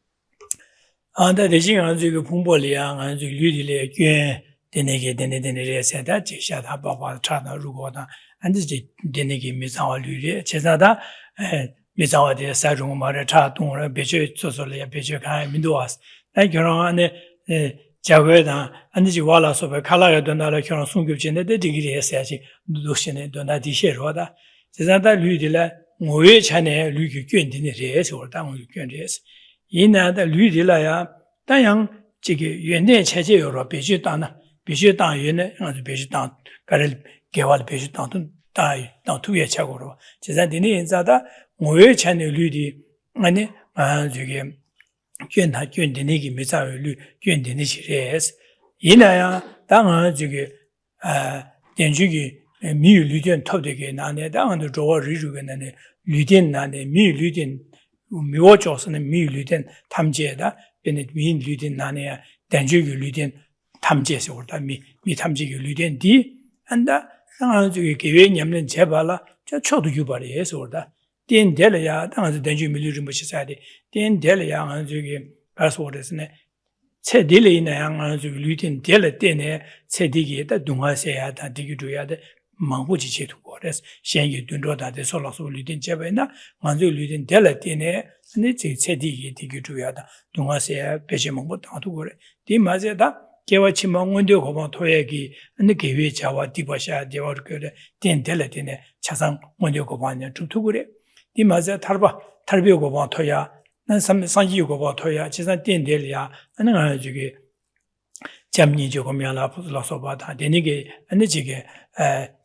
jamni jogo myala la soba da denige ane jige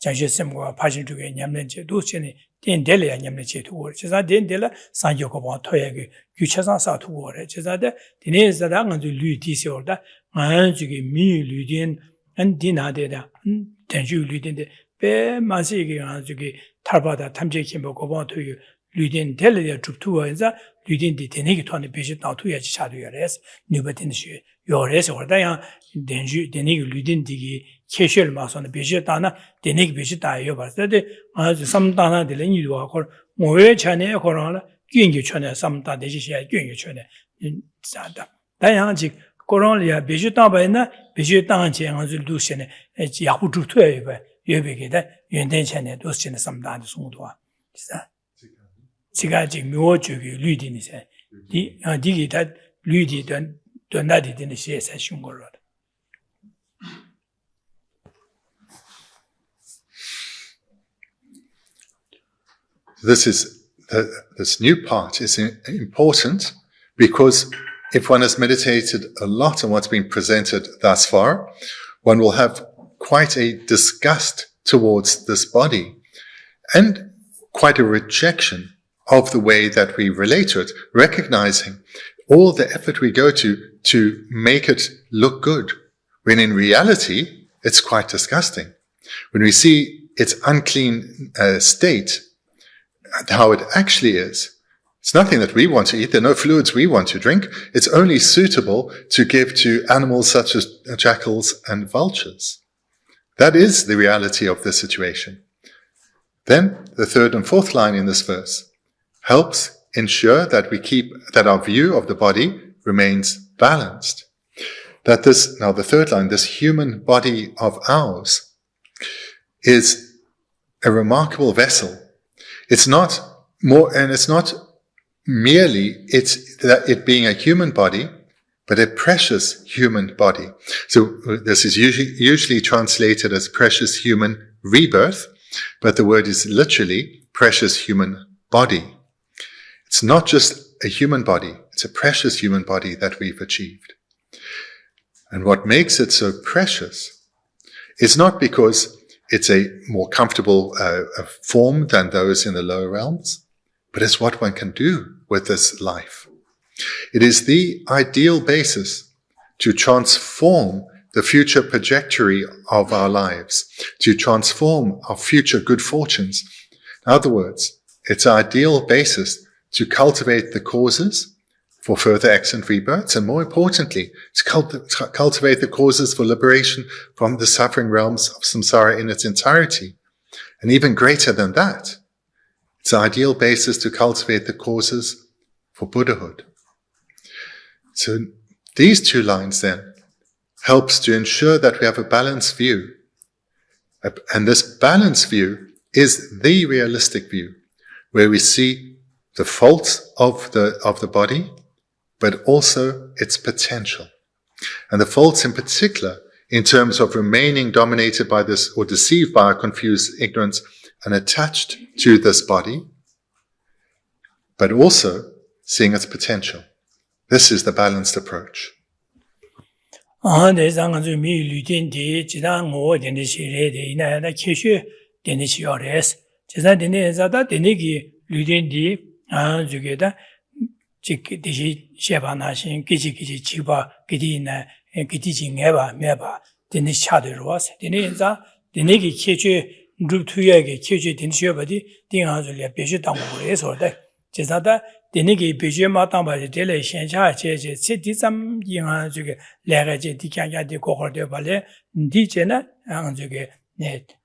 janshe semgo pashin tuge nyamlen che do chene den dele ya nyamlen che tu gore chesa den dele san jogo ba toya ge gyuchasan sa tu gore chesa de dine zada nganzu lu di se orda ngan jige mi lu din an dina de da denju lu din de be ma se ge nganzu ge tarba da tamje kimbo go ba tu lu din dele ya tu tu wa za lu din de denige to ne be je da tu ya chi cha du ya res ni ba tin shi 요래서 orda denju denig ludin digi keshel masona beje dana denig beje dayo barde 아주 삼다나 되는 이유가 걸 뭐에 전에 거라나 gyenge chone samda deji sha gyenge chone sada 다양 즉 거론이야 beje 다바이나 beje 당 제한을 두시네 야후 주투에 봐 예배게다 연된 전에 두시네 삼다의 송도와 진짜 제가 지금 묘주기 류디니세 디기 다 류디던 donadidin session 걸로. This new part is important because if one has meditated a lot on what's been presented thus far, one will have quite a disgust towards this body and quite a rejection of the way that we relate to it, recognizing all the effort we go to make it look good, when in reality, it's quite disgusting. When we see its unclean state, how it actually is, It's nothing that we want to eat. There are no fluids we want to drink. It's only suitable to give to animals such as jackals and vultures. That is the reality of the situation. Then the third and fourth line in this verse helps ensure that that our view of the body remains balanced. Now the third line, this human body of ours is a remarkable vessel. It's not merely it being a human body, but a precious human body. So this is usually translated as precious human rebirth, but the word is literally precious human body. It's not just a human body, it's a precious human body that we've achieved. And what makes it so precious is not because it's a more comfortable form than those in the lower realms, but it's what one can do with this life. It is the ideal basis to transform the future trajectory of our lives, to transform our future good fortunes. In other words, it's our ideal basis to cultivate the causes for further excellent rebirths, and more importantly, to cultivate the causes for liberation from the suffering realms of samsara in its entirety. And even greater than that, it's an ideal basis to cultivate the causes for Buddhahood. So these two lines then helps to ensure that we have a balanced view. And this balanced view is the realistic view, where we see the faults of the body, but also its potential. And the faults in particular, in terms of remaining dominated by this or deceived by our confused ignorance and attached to this body, but also seeing its potential. This is the balanced approach. Denigi Bijay Matamba Dele Shencha Citizen Yang Lagaji Dikanga de Cohor de Vale, Dijena, Anzuge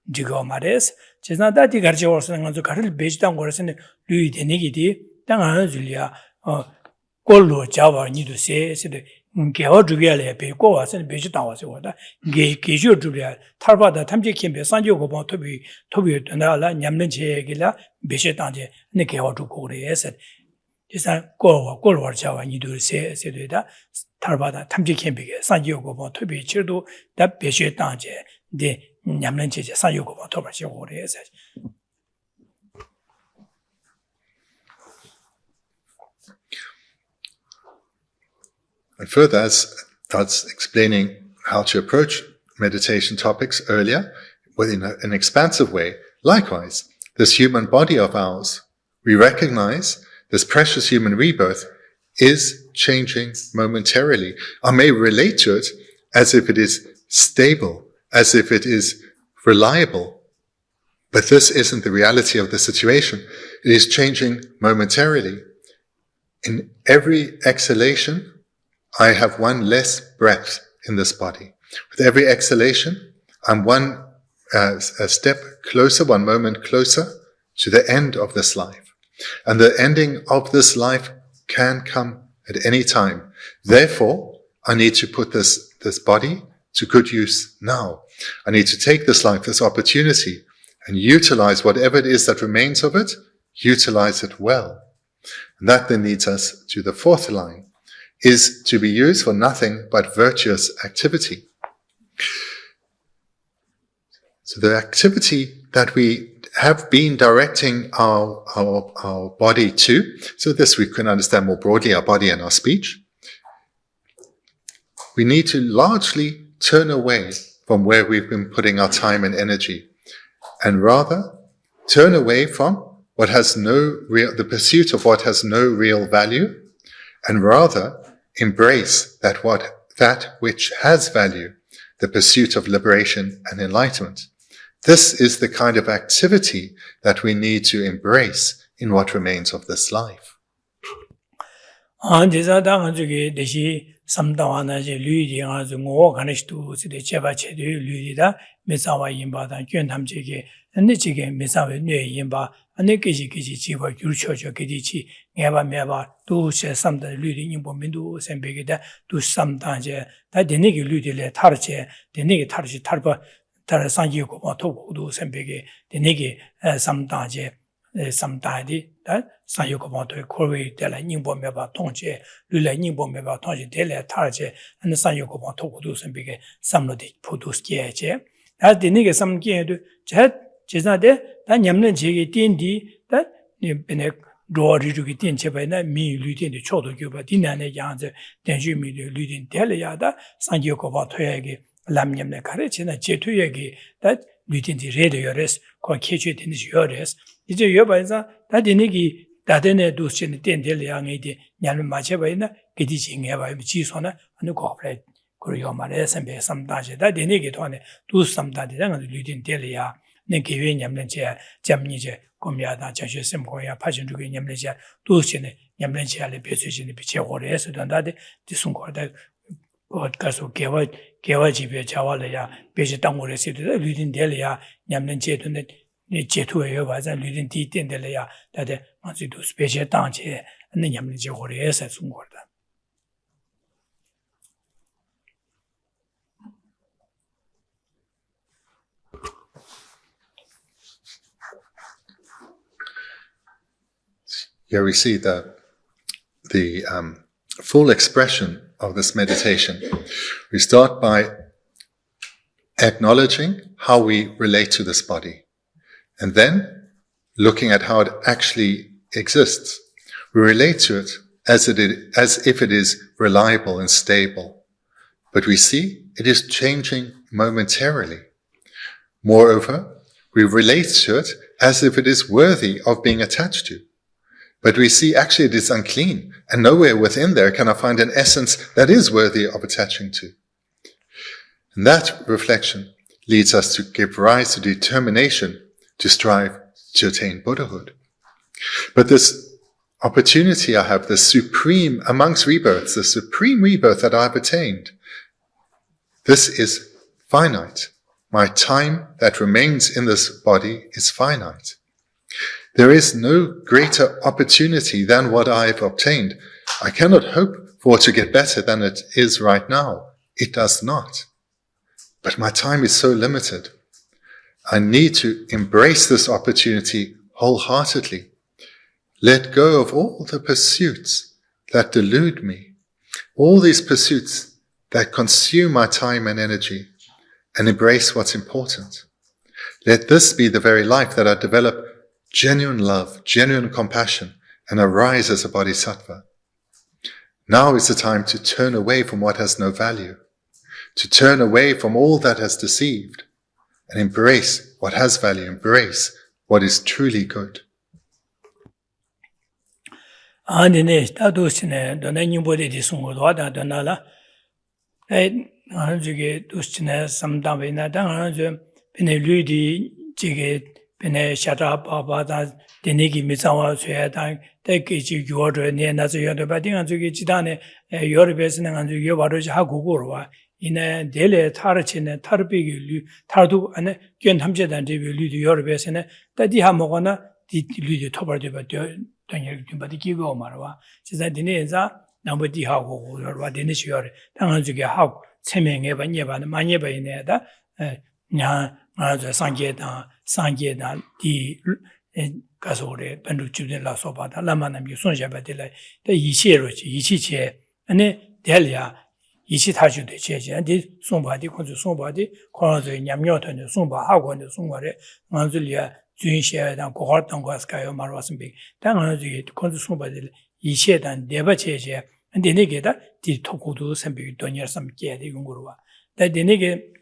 Digo Mares, Chisnada di Garcia or Sango Caril Bijtan or Sen Louis Denigidi, Tangazulia, Colo Java, need to say, said Geo Julia, Pecoas and Bijtan was order, Gay Kishu Julia, Tarvada, Tamji Kimbe, Sanjo Gobon to be Nala, Yamlenche Gila, Bishetanje, Nikeo to Korea said. Isa Golwar Java, you do say, that Tarvada, Tamji Kimbe, Sanjo Gobon to be Chirdo, that Bishetanje, the Yamlenche, Sanjo Gobon to Korea said. And further, as that's explaining how to approach meditation topics earlier, within an expansive way, likewise, this human body of ours, we recognize this precious human rebirth is changing momentarily. I may relate to it as if it is stable, as if it is reliable, but this isn't the reality of the situation. It is changing momentarily. In every exhalation, I have one less breath in this body. With every exhalation, I'm a step closer, one moment closer to the end of this life. And the ending of this life can come at any time. Therefore, I need to put this body to good use now. I need to take this life, this opportunity, and utilize whatever it is that remains of it, utilize it well. And that then leads us to the fourth line, is to be used for nothing but virtuous activity. So the activity that we have been directing our body to, so this we can understand more broadly, our body and our speech, we need to largely turn away from where we've been putting our time and energy, and rather turn away from what has the pursuit of what has no real value, and rather embrace that which has value, the pursuit of liberation and enlightenment. This is the kind of activity that we need to embrace in what remains of this life. 제사당은 저기 대시 삼다와나 이제 류이가 뭐 가능시도 이제 제바체도 류이다 메사와 임바다 견탐제게 근데 지게 메사와 뇌 임바 안에 계지 지와 규르쳐져 계지치 내가 매바 도세 삼다 류이 임보민도 선배게다 도 삼다제 다 되네게 류이들에 타르체 되네게 타르치 타르바 타르 상기고 토고도 선배게 되네게 삼다제 samdadi da sanyo ko ba to korwe de la nyingbo me ba tongje lu la nyingbo me ba tongje de la tarje an sanyo ko ba to ko du sambe ge samlo de photos ke je da de ne ge sam ke de je za de da nyamlen je ge tin di da ni bene ro ri ju ge tin che ba na mi lu tin de cho do ge ba din na ne yang je den ju mi de lu tin de la ya da sanyo ko ba to ye ge lam nyam ne kare che na je tu ye ge da lu tin di re de yores ko ke che tin di yores 이제 여봐서 다되니기 다되네 도시는 된될 양이디 냐는 맞아봐이나 그디징 해봐요 지소나 어느 거래 그리고 말에 선배 삼다지 다되니기 돈에 두 삼다디랑 리딘 될이야 내 기회 냠는지 잠니제 꿈야다 저셔심 거야 파진주기 냠는지 도시는 냠는지 알레 배수진이 비체 오래서 단다데 디순거다 가서 개와 집에 자와려야 배지 땅으로 쓰듯 리딘 될이야 냠는지 돈에 제투에 와서 리딘 디텐들이야 다데 아직도 스페셜 단체 안내 냠는지 오래서 숨거다 Here we see the full expression of this meditation. We start by acknowledging how we relate to this body. And then, looking at how it actually exists, we relate to it as if it is reliable and stable. But we see it is changing momentarily. Moreover, we relate to it as if it is worthy of being attached to. But we see actually it is unclean, and nowhere within there can I find an essence that is worthy of attaching to. And that reflection leads us to give rise to determination to strive to attain Buddhahood. But this opportunity I have, the supreme amongst rebirths, the supreme rebirth that I've attained, this is finite. My time that remains in this body is finite. There is no greater opportunity than what I've obtained. I cannot hope for it to get better than it is right now. It does not. But my time is so limited. I need to embrace this opportunity wholeheartedly. Let go of all the pursuits that delude me, all these pursuits that consume my time and energy, and embrace what's important. Let this be the very life that I develop genuine love, genuine compassion, and arise as a bodhisattva. Now is the time to turn away from what has no value, to turn away from all that has deceived, and embrace what has value, embrace what is truly good. 아니네 다도스네 너네님보다 디송고도 하다 너나라 저게 도스네 삼다베나 당저 베네류디 저게 베네 샤다바바다 데네기 미사와 쇠다 대기지 요르네 나서 요르바딩 저게 지단에 요르베스는 저 요바르지 하고고로와 이내 델레 타르치네 타르비기 타르도 안에 견 함제단 데비 류디 요르베스네 다디하 먹거나 디 류디 토바르데바 당연히 좀 받기 기고 말와 진짜 디네자 나머지 하고 요르바 디네시 요르 당한 저게 하고 체명해 봐니바는 많이 봐이네다 냐 맞아 상계다 디 가서래 반도 주들라 소바다 라마남이 손잡아들라 대 이치로지 이치체 안에 델야 이치 타주도 제제 디 송바디 콘주 송바디 코로저 냠녀터네 송바하고네 송바래 만줄이야 주인시에다 고할던 거스가요 말왔습니다. 당연히 콘주 송바들 이치에단 네바 제제 근데 내게다 디 토고도 선비 돈이야 삼게 되 용거로와 내게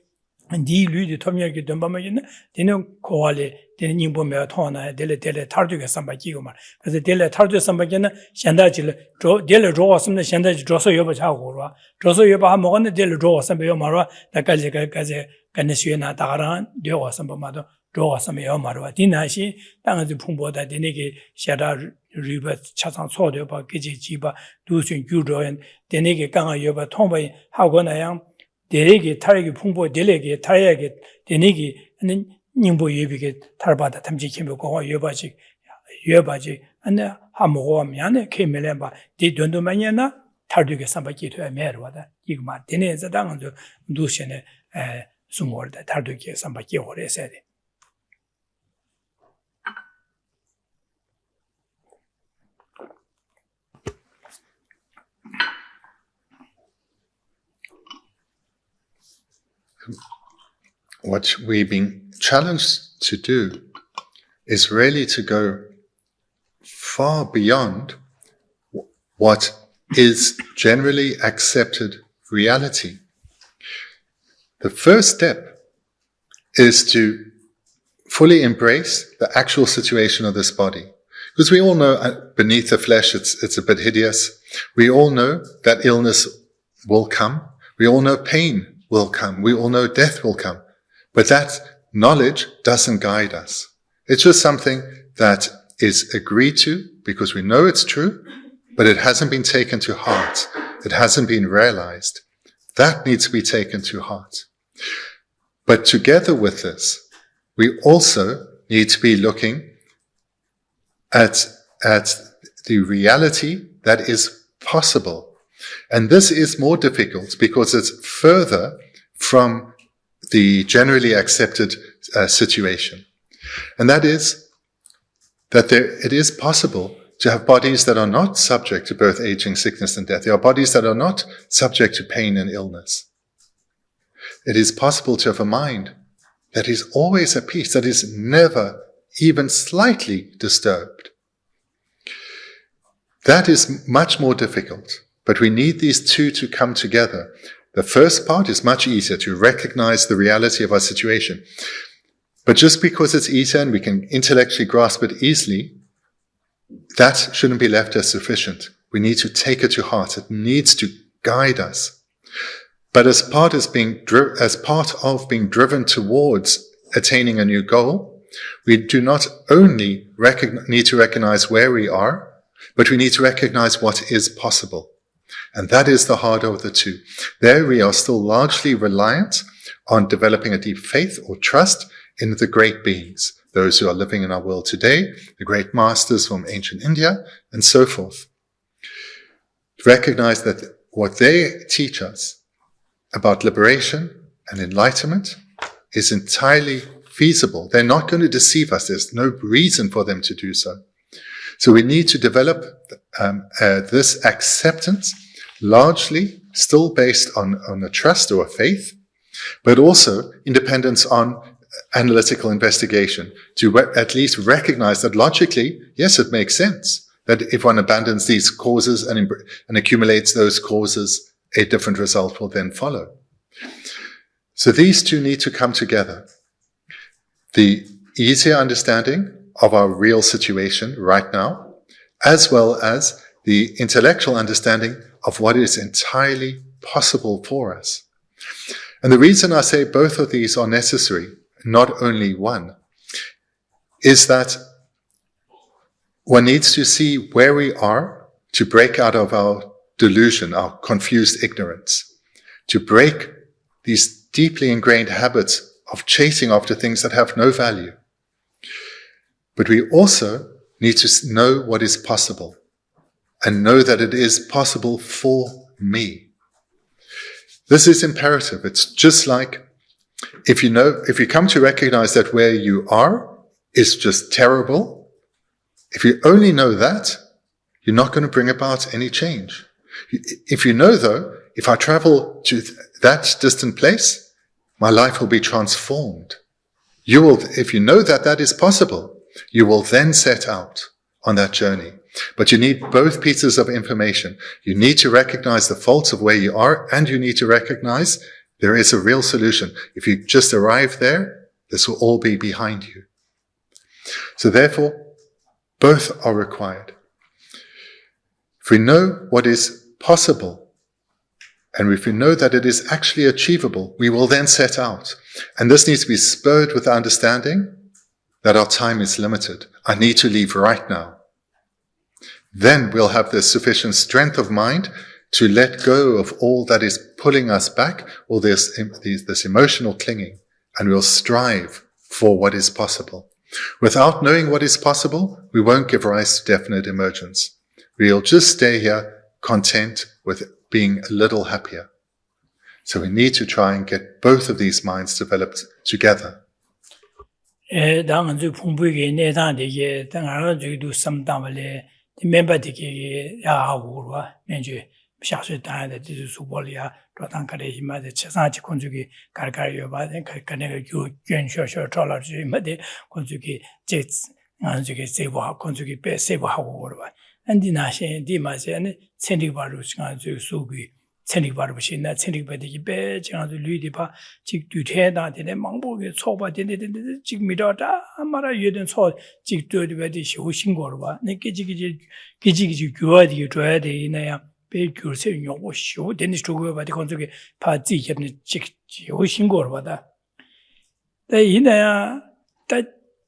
디 류디 토미하게 덤바마기는 되는 고알에 되는 인보메가 통하나 델레 타르드게 삼바기고 말 그래서 델레 타르드 삼바기는 현다질 조 델레 조was으면 현다질 조서 여바 자고로와 조서 여바 먹었는데 델레 조was으면 말와 나까지 간내수에나 다가란 되었으면 마도 조was으면 말와 디나시 땅의 풍보다 되네게 샤다 riba chasang sodo ba geji jiba dusun gyuroen denege ganga yoba tombai 하거나 양 데레게 타르게 풍보 데레게 타야게 데네기 는 닝보 예비게 탈바다 탐지 kim고 여바지 안에 하모고면 케멜레바 디 돈도만이나 탈두게 삼바기 돼야 메르와다 이거 말 되네 자당은 두시네 숨월다 탈두게 삼바기 오래서야 돼. What we've been challenged to do is really to go far beyond what is generally accepted reality. The first step is to fully embrace the actual situation of this body. Because we all know beneath the flesh it's a bit hideous. We all know that illness will come. We all know pain will come. We all know death will come. But that knowledge doesn't guide us. It's just something that is agreed to because we know it's true, but it hasn't been taken to heart. It hasn't been realized. That needs to be taken to heart. But together with this, we also need to be looking at the reality that is possible. And this is more difficult because it's further from the generally accepted situation. And that is that it is possible to have bodies that are not subject to birth, aging, sickness, and death. There are bodies that are not subject to pain and illness. It is possible to have a mind that is always at peace, that is never even slightly disturbed. That is much more difficult, but we need these two to come together. The first part is much easier, to recognize the reality of our situation. But just because it's easier and we can intellectually grasp it easily, that shouldn't be left as sufficient. We need to take it to heart. It needs to guide us. But as part of being driven towards attaining a new goal, we do not only need to recognize where we are, but we need to recognize what is possible. And that is the harder of the two. There we are still largely reliant on developing a deep faith or trust in the great beings, those who are living in our world today, the great masters from ancient India, and so forth. Recognize that what they teach us about liberation and enlightenment is entirely feasible. They're not going to deceive us. There's no reason for them to do so. So we need to develop this acceptance, largely still based on a trust or a faith, but also independence on analytical investigation, to at least recognize that logically, yes, it makes sense that if one abandons these causes and accumulates those causes, a different result will then follow. So these two need to come together. The easier understanding of our real situation right now, as well as the intellectual understanding of what is entirely possible for us. And the reason I say both of these are necessary, not only one, is that one needs to see where we are to break out of our delusion, our confused ignorance, to break these deeply ingrained habits of chasing after things that have no value. But we also need to know what is possible and know that it is possible for me. This is imperative. It's just like if you come to recognize that where you are is just terrible, if you only know that, you're not going to bring about any change. If you know, though, if I travel to that distant place, my life will be transformed. If you know that that is possible, you will then set out on that journey. But you need both pieces of information. You need to recognize the faults of where you are, and you need to recognize there is a real solution. If you just arrive there, this will all be behind you. So therefore, both are required. If we know what is possible, and if we know that it is actually achievable, we will then set out. And this needs to be spurred with the understanding that our time is limited. I need to leave right now. then we'll have the sufficient strength of mind to let go of all that is pulling us back, all this emotional clinging, and we'll strive for what is possible. Without knowing what is possible, we won't give rise to definite emergence. We'll just stay here content with being a little happier. So we need to try and get both of these minds developed together. Tsendik barabashin na tsendik badiki be chang zu lui di pa chik du the da de mangbo ge cho ba de chik mi da mara yeden cho chik du de de shi hu shin go ba ne ge ji gyua di zhuai de na ya be gyur se yo wo shu de ni zhu ge ba de kon zu ge pa ji yeb ni chik ji hu shin go ba da de yin na ya da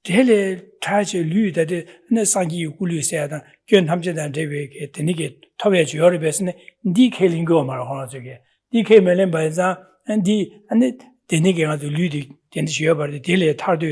hele ta je lui de na sang gi gu lui se da gyen tham je da de we ge de ni ge 토베 주요를 배스네 디케링 거 말아 하나 저게 디케 멜렌 바이자 안디 안데 데니게 가지고 류디 된지 주요 버리 딜레 타르도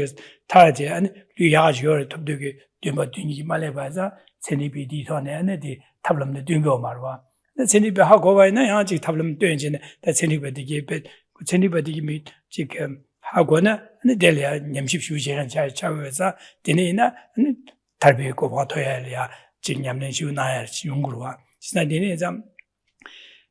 타제 안 류야 주요 톱되게 되마 딩이 말해 바자 세니비 디토네 안데 탑lâm 딩거 말아 세니비 하고 바이나 야지 탑lâm 되는지네 다 세니비 디게 베 세니비 디게 미 지금 하고나 안데 델야 냠십 슈제한 잘 차고서 데니나 안데 달비 거 봐둬야야 진냠는 슈나야 용구로와 지난번에 좀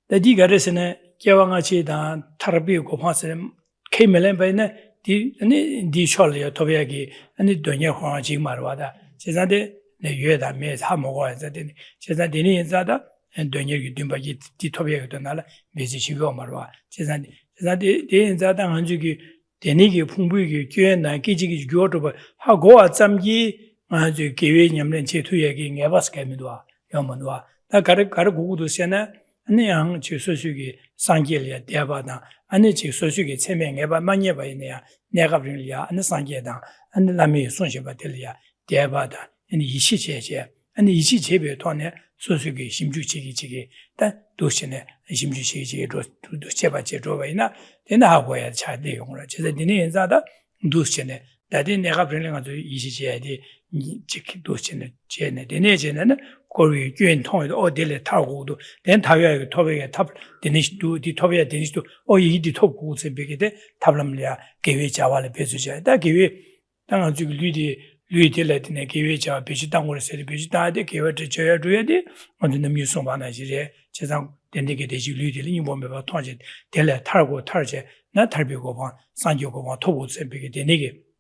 대디가르스네 개왕아치다 타르비고 파스는 케멜렌바이네 디 촐리어 토베기 아니 돈야 화지 말와다 지난데 내 유에다 메사 먹어야 되니 지난번에 인자다 돈야 dim바기 디 토베기도 나라 메지시고 말와 지난데 인자다 한주기 데니기 풍부기 교회나 기지기 교도바 하고 잠기 아주 기회 냠는 제투에게 내바스케미도와 요먼와 나 가르 고구도 세나 아니양 지소수기 상계리아 대바다 아니 지소수기 체명해봐 많이 봐이네야 내가 버리야 아니 상계다 아니 남이 손셔봐 될이야 대바다 아니 이시제제 아니 이시제배 돈에 소수기 심주치기치기 단 도시네 심주치기치기로 제바 제조바이나 되나 하고야 잘 내용을 제가 니네 인자다 도시네 다디 내가 버리는 거 이시제야디 지키 도시네 제네 되네제는 거기 교인 통해도 어디를 타고도 된 타외에 토베에 탑 데니스도 디 토베에 데니스도 이디 톱고 세베게데 탑람리아 계획 자와를 배수자 다 계획 당한 주 류디레드네 계획 자와 배시 당고를 세리 배시 다데 계획 저야 줘야데 어느 미송 바나지레 제상 된데게 되지 류디를 이 몸에 봐 통제 델레 탈고 탈제 나 탈비고 봐 산교고 봐 토고 세베게 되네게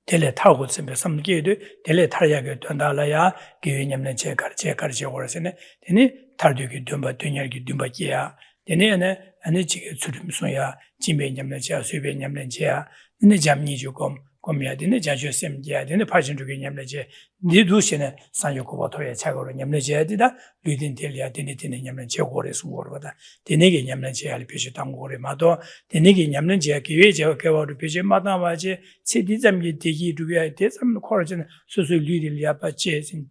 텔레 타고 sembe samge도 텔레 타야게 된다라야 기회념는 제가 저거라서네 되니 탈되게 된바 되냐기 된바기야 되네네 아니 지게 수림소야 진배념는 제가 수배념는 제가 네 잠니 조금 고미야 되네 자주sem기야 되네 파신주게 념는 제 니두시네 산요고바 토에 차고로 념는 제야 되다 류딘 텔리아 되네 념는 제고래 수고로다 되네게 념는 제야 표시 당고래 마도 되네게 념는 제야 기회 제가 개와로 표시 마다 와지 세디점기 되기 루야 대삼 코르진 소소 류딜이야 바제진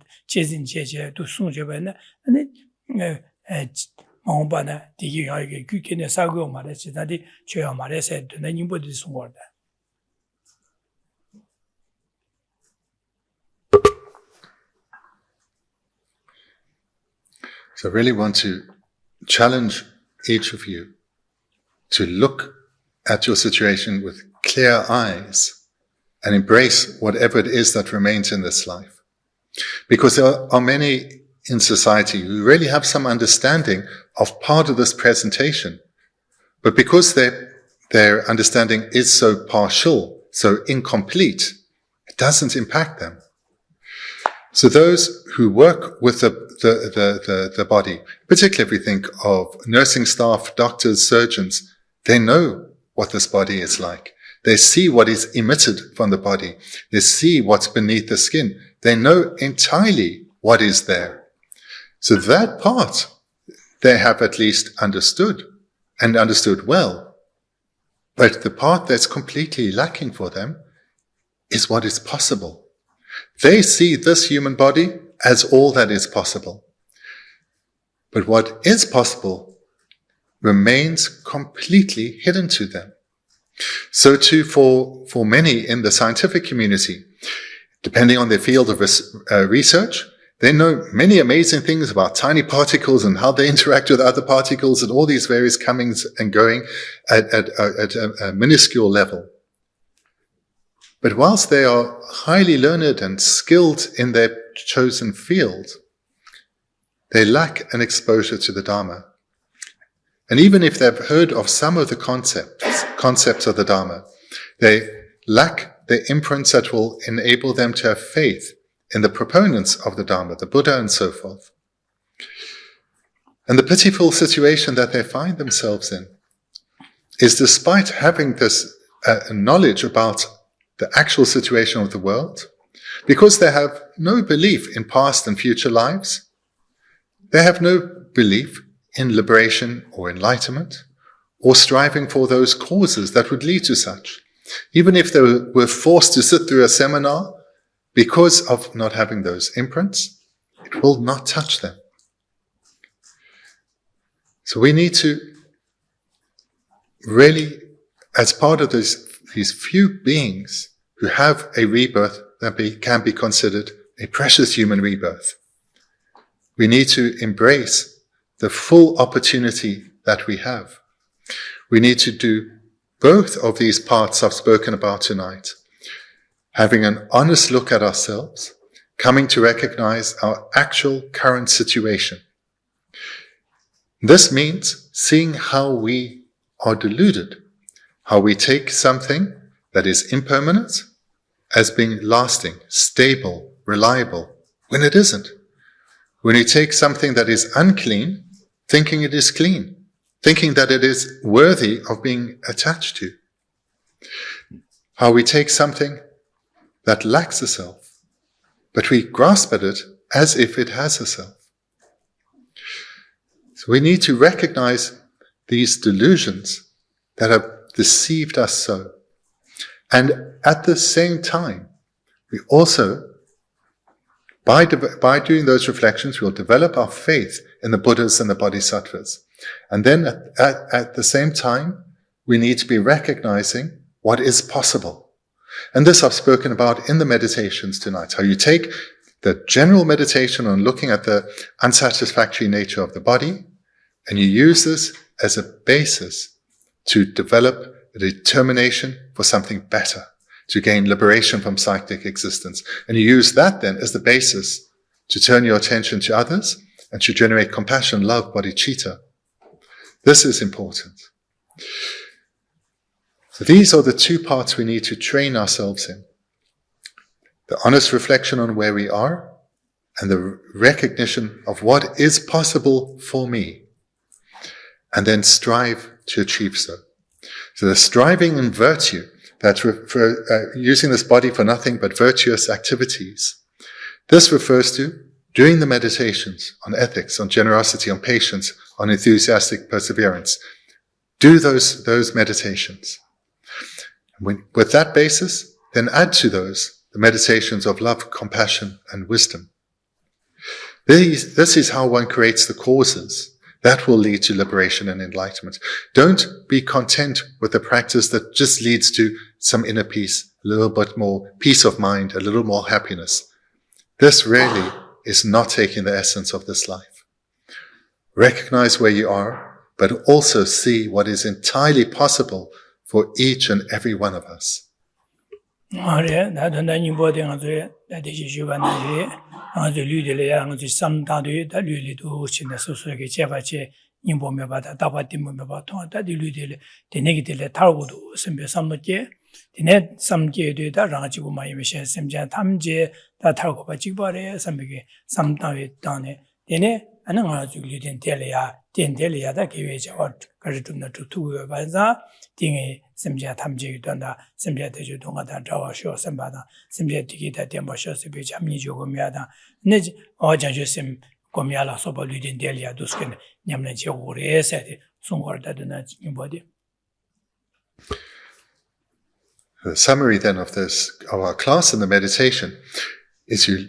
제제 또 송제바나 아니 몽바나 되기 하게 규케네 사고 말했지 다디 저야 말해서 되네 님보디 송거다 So I really want to challenge each of you to look at your situation with clear eyes and embrace whatever it is that remains in this life. Because there are many in society who really have some understanding of part of this presentation, but because their understanding is so partial, so incomplete, it doesn't impact them. So those who work with the body, particularly if we think of nursing staff, doctors, surgeons, they know what this body is like. They see what is emitted from the body. They see what's beneath the skin. They know entirely what is there. So that part they have at least understood, and understood well. But the part that's completely lacking for them is what is possible. They see this human body as all that is possible. But what is possible remains completely hidden to them. So too for many in the scientific community, depending on their field of research, they know many amazing things about tiny particles and how they interact with other particles and all these various comings and going at a minuscule level. But whilst they are highly learned and skilled in their chosen field, they lack an exposure to the Dharma. And even if they've heard of some of the concepts of the Dharma, they lack the imprints that will enable them to have faith in the proponents of the Dharma, the Buddha and so forth. And the pitiful situation that they find themselves in is, despite having this knowledge about the actual situation of the world, because they have no belief in past and future lives, they have no belief in liberation or enlightenment, or striving for those causes that would lead to such. Even if they were forced to sit through a seminar, because of not having those imprints, it will not touch them. So we need to really, as part of these few beings who have a rebirth that can be considered a precious human rebirth, we need to embrace the full opportunity that we have. We need to do both of these parts I've spoken about tonight. Having an honest look at ourselves, coming to recognize our actual current situation. This means seeing how we are deluded, how we take something that is impermanent as being lasting, stable, reliable, when it isn't. When we take something that is unclean, thinking it is clean, thinking that it is worthy of being attached to. How we take something that lacks a self, but we grasp at it as if it has a self. So we need to recognize these delusions that have deceived us so. And at the same time, we also, by doing those reflections, we'll develop our faith in the Buddhas and the Bodhisattvas. And then at the same time, we need to be recognizing what is possible. And this I've spoken about in the meditations tonight, how you take the general meditation on looking at the unsatisfactory nature of the body, and you use this as a basis to develop a determination for something better, to gain liberation from cyclic existence. And you use that then as the basis to turn your attention to others and to generate compassion, love, bodhicitta. This is important. So these are the two parts we need to train ourselves in. The honest reflection on where we are and the recognition of what is possible for me, and then strive to achieve so. So the striving in virtue, that's using this body for nothing but virtuous activities. This refers to doing the meditations on ethics, on generosity, on patience, on enthusiastic perseverance. Do those meditations. With that basis, then add to those the meditations of love, compassion, and wisdom. This is how one creates the causes that will lead to liberation and enlightenment. Don't be content with the practice that just leads to some inner peace, a little bit more peace of mind, a little more happiness. This really is not taking the essence of this life. Recognize where you are, but also see what is entirely possible for each and every one of us. The summary then of our class and the meditation is you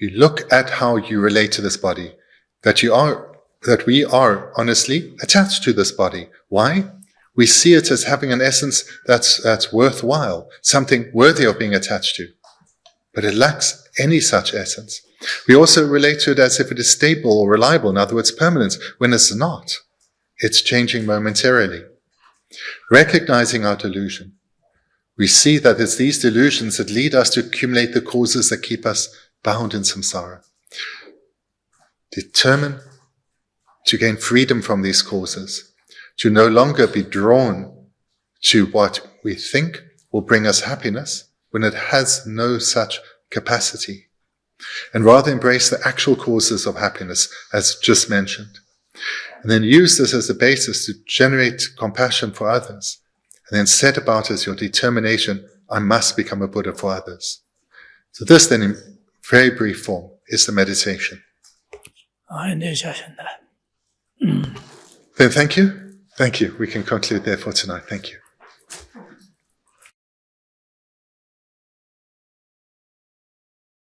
You look at how you relate to this body, that we are honestly attached to this body. Why? We see it as having an essence that's worthwhile, something worthy of being attached to. But it lacks any such essence. We also relate to it as if it is stable or reliable, in other words, permanent, when it's not. It's changing momentarily. Recognizing our delusion, we see that it's these delusions that lead us to accumulate the causes that keep us bound in samsara. Determine to gain freedom from these causes, to no longer be drawn to what we think will bring us happiness when it has no such capacity, and rather embrace the actual causes of happiness as just mentioned. And then use this as a basis to generate compassion for others, and then set about as your determination, I must become a Buddha for others. So this then, in very brief form, is the meditation. Then thank you. Thank you. We can conclude there for tonight. Thank you.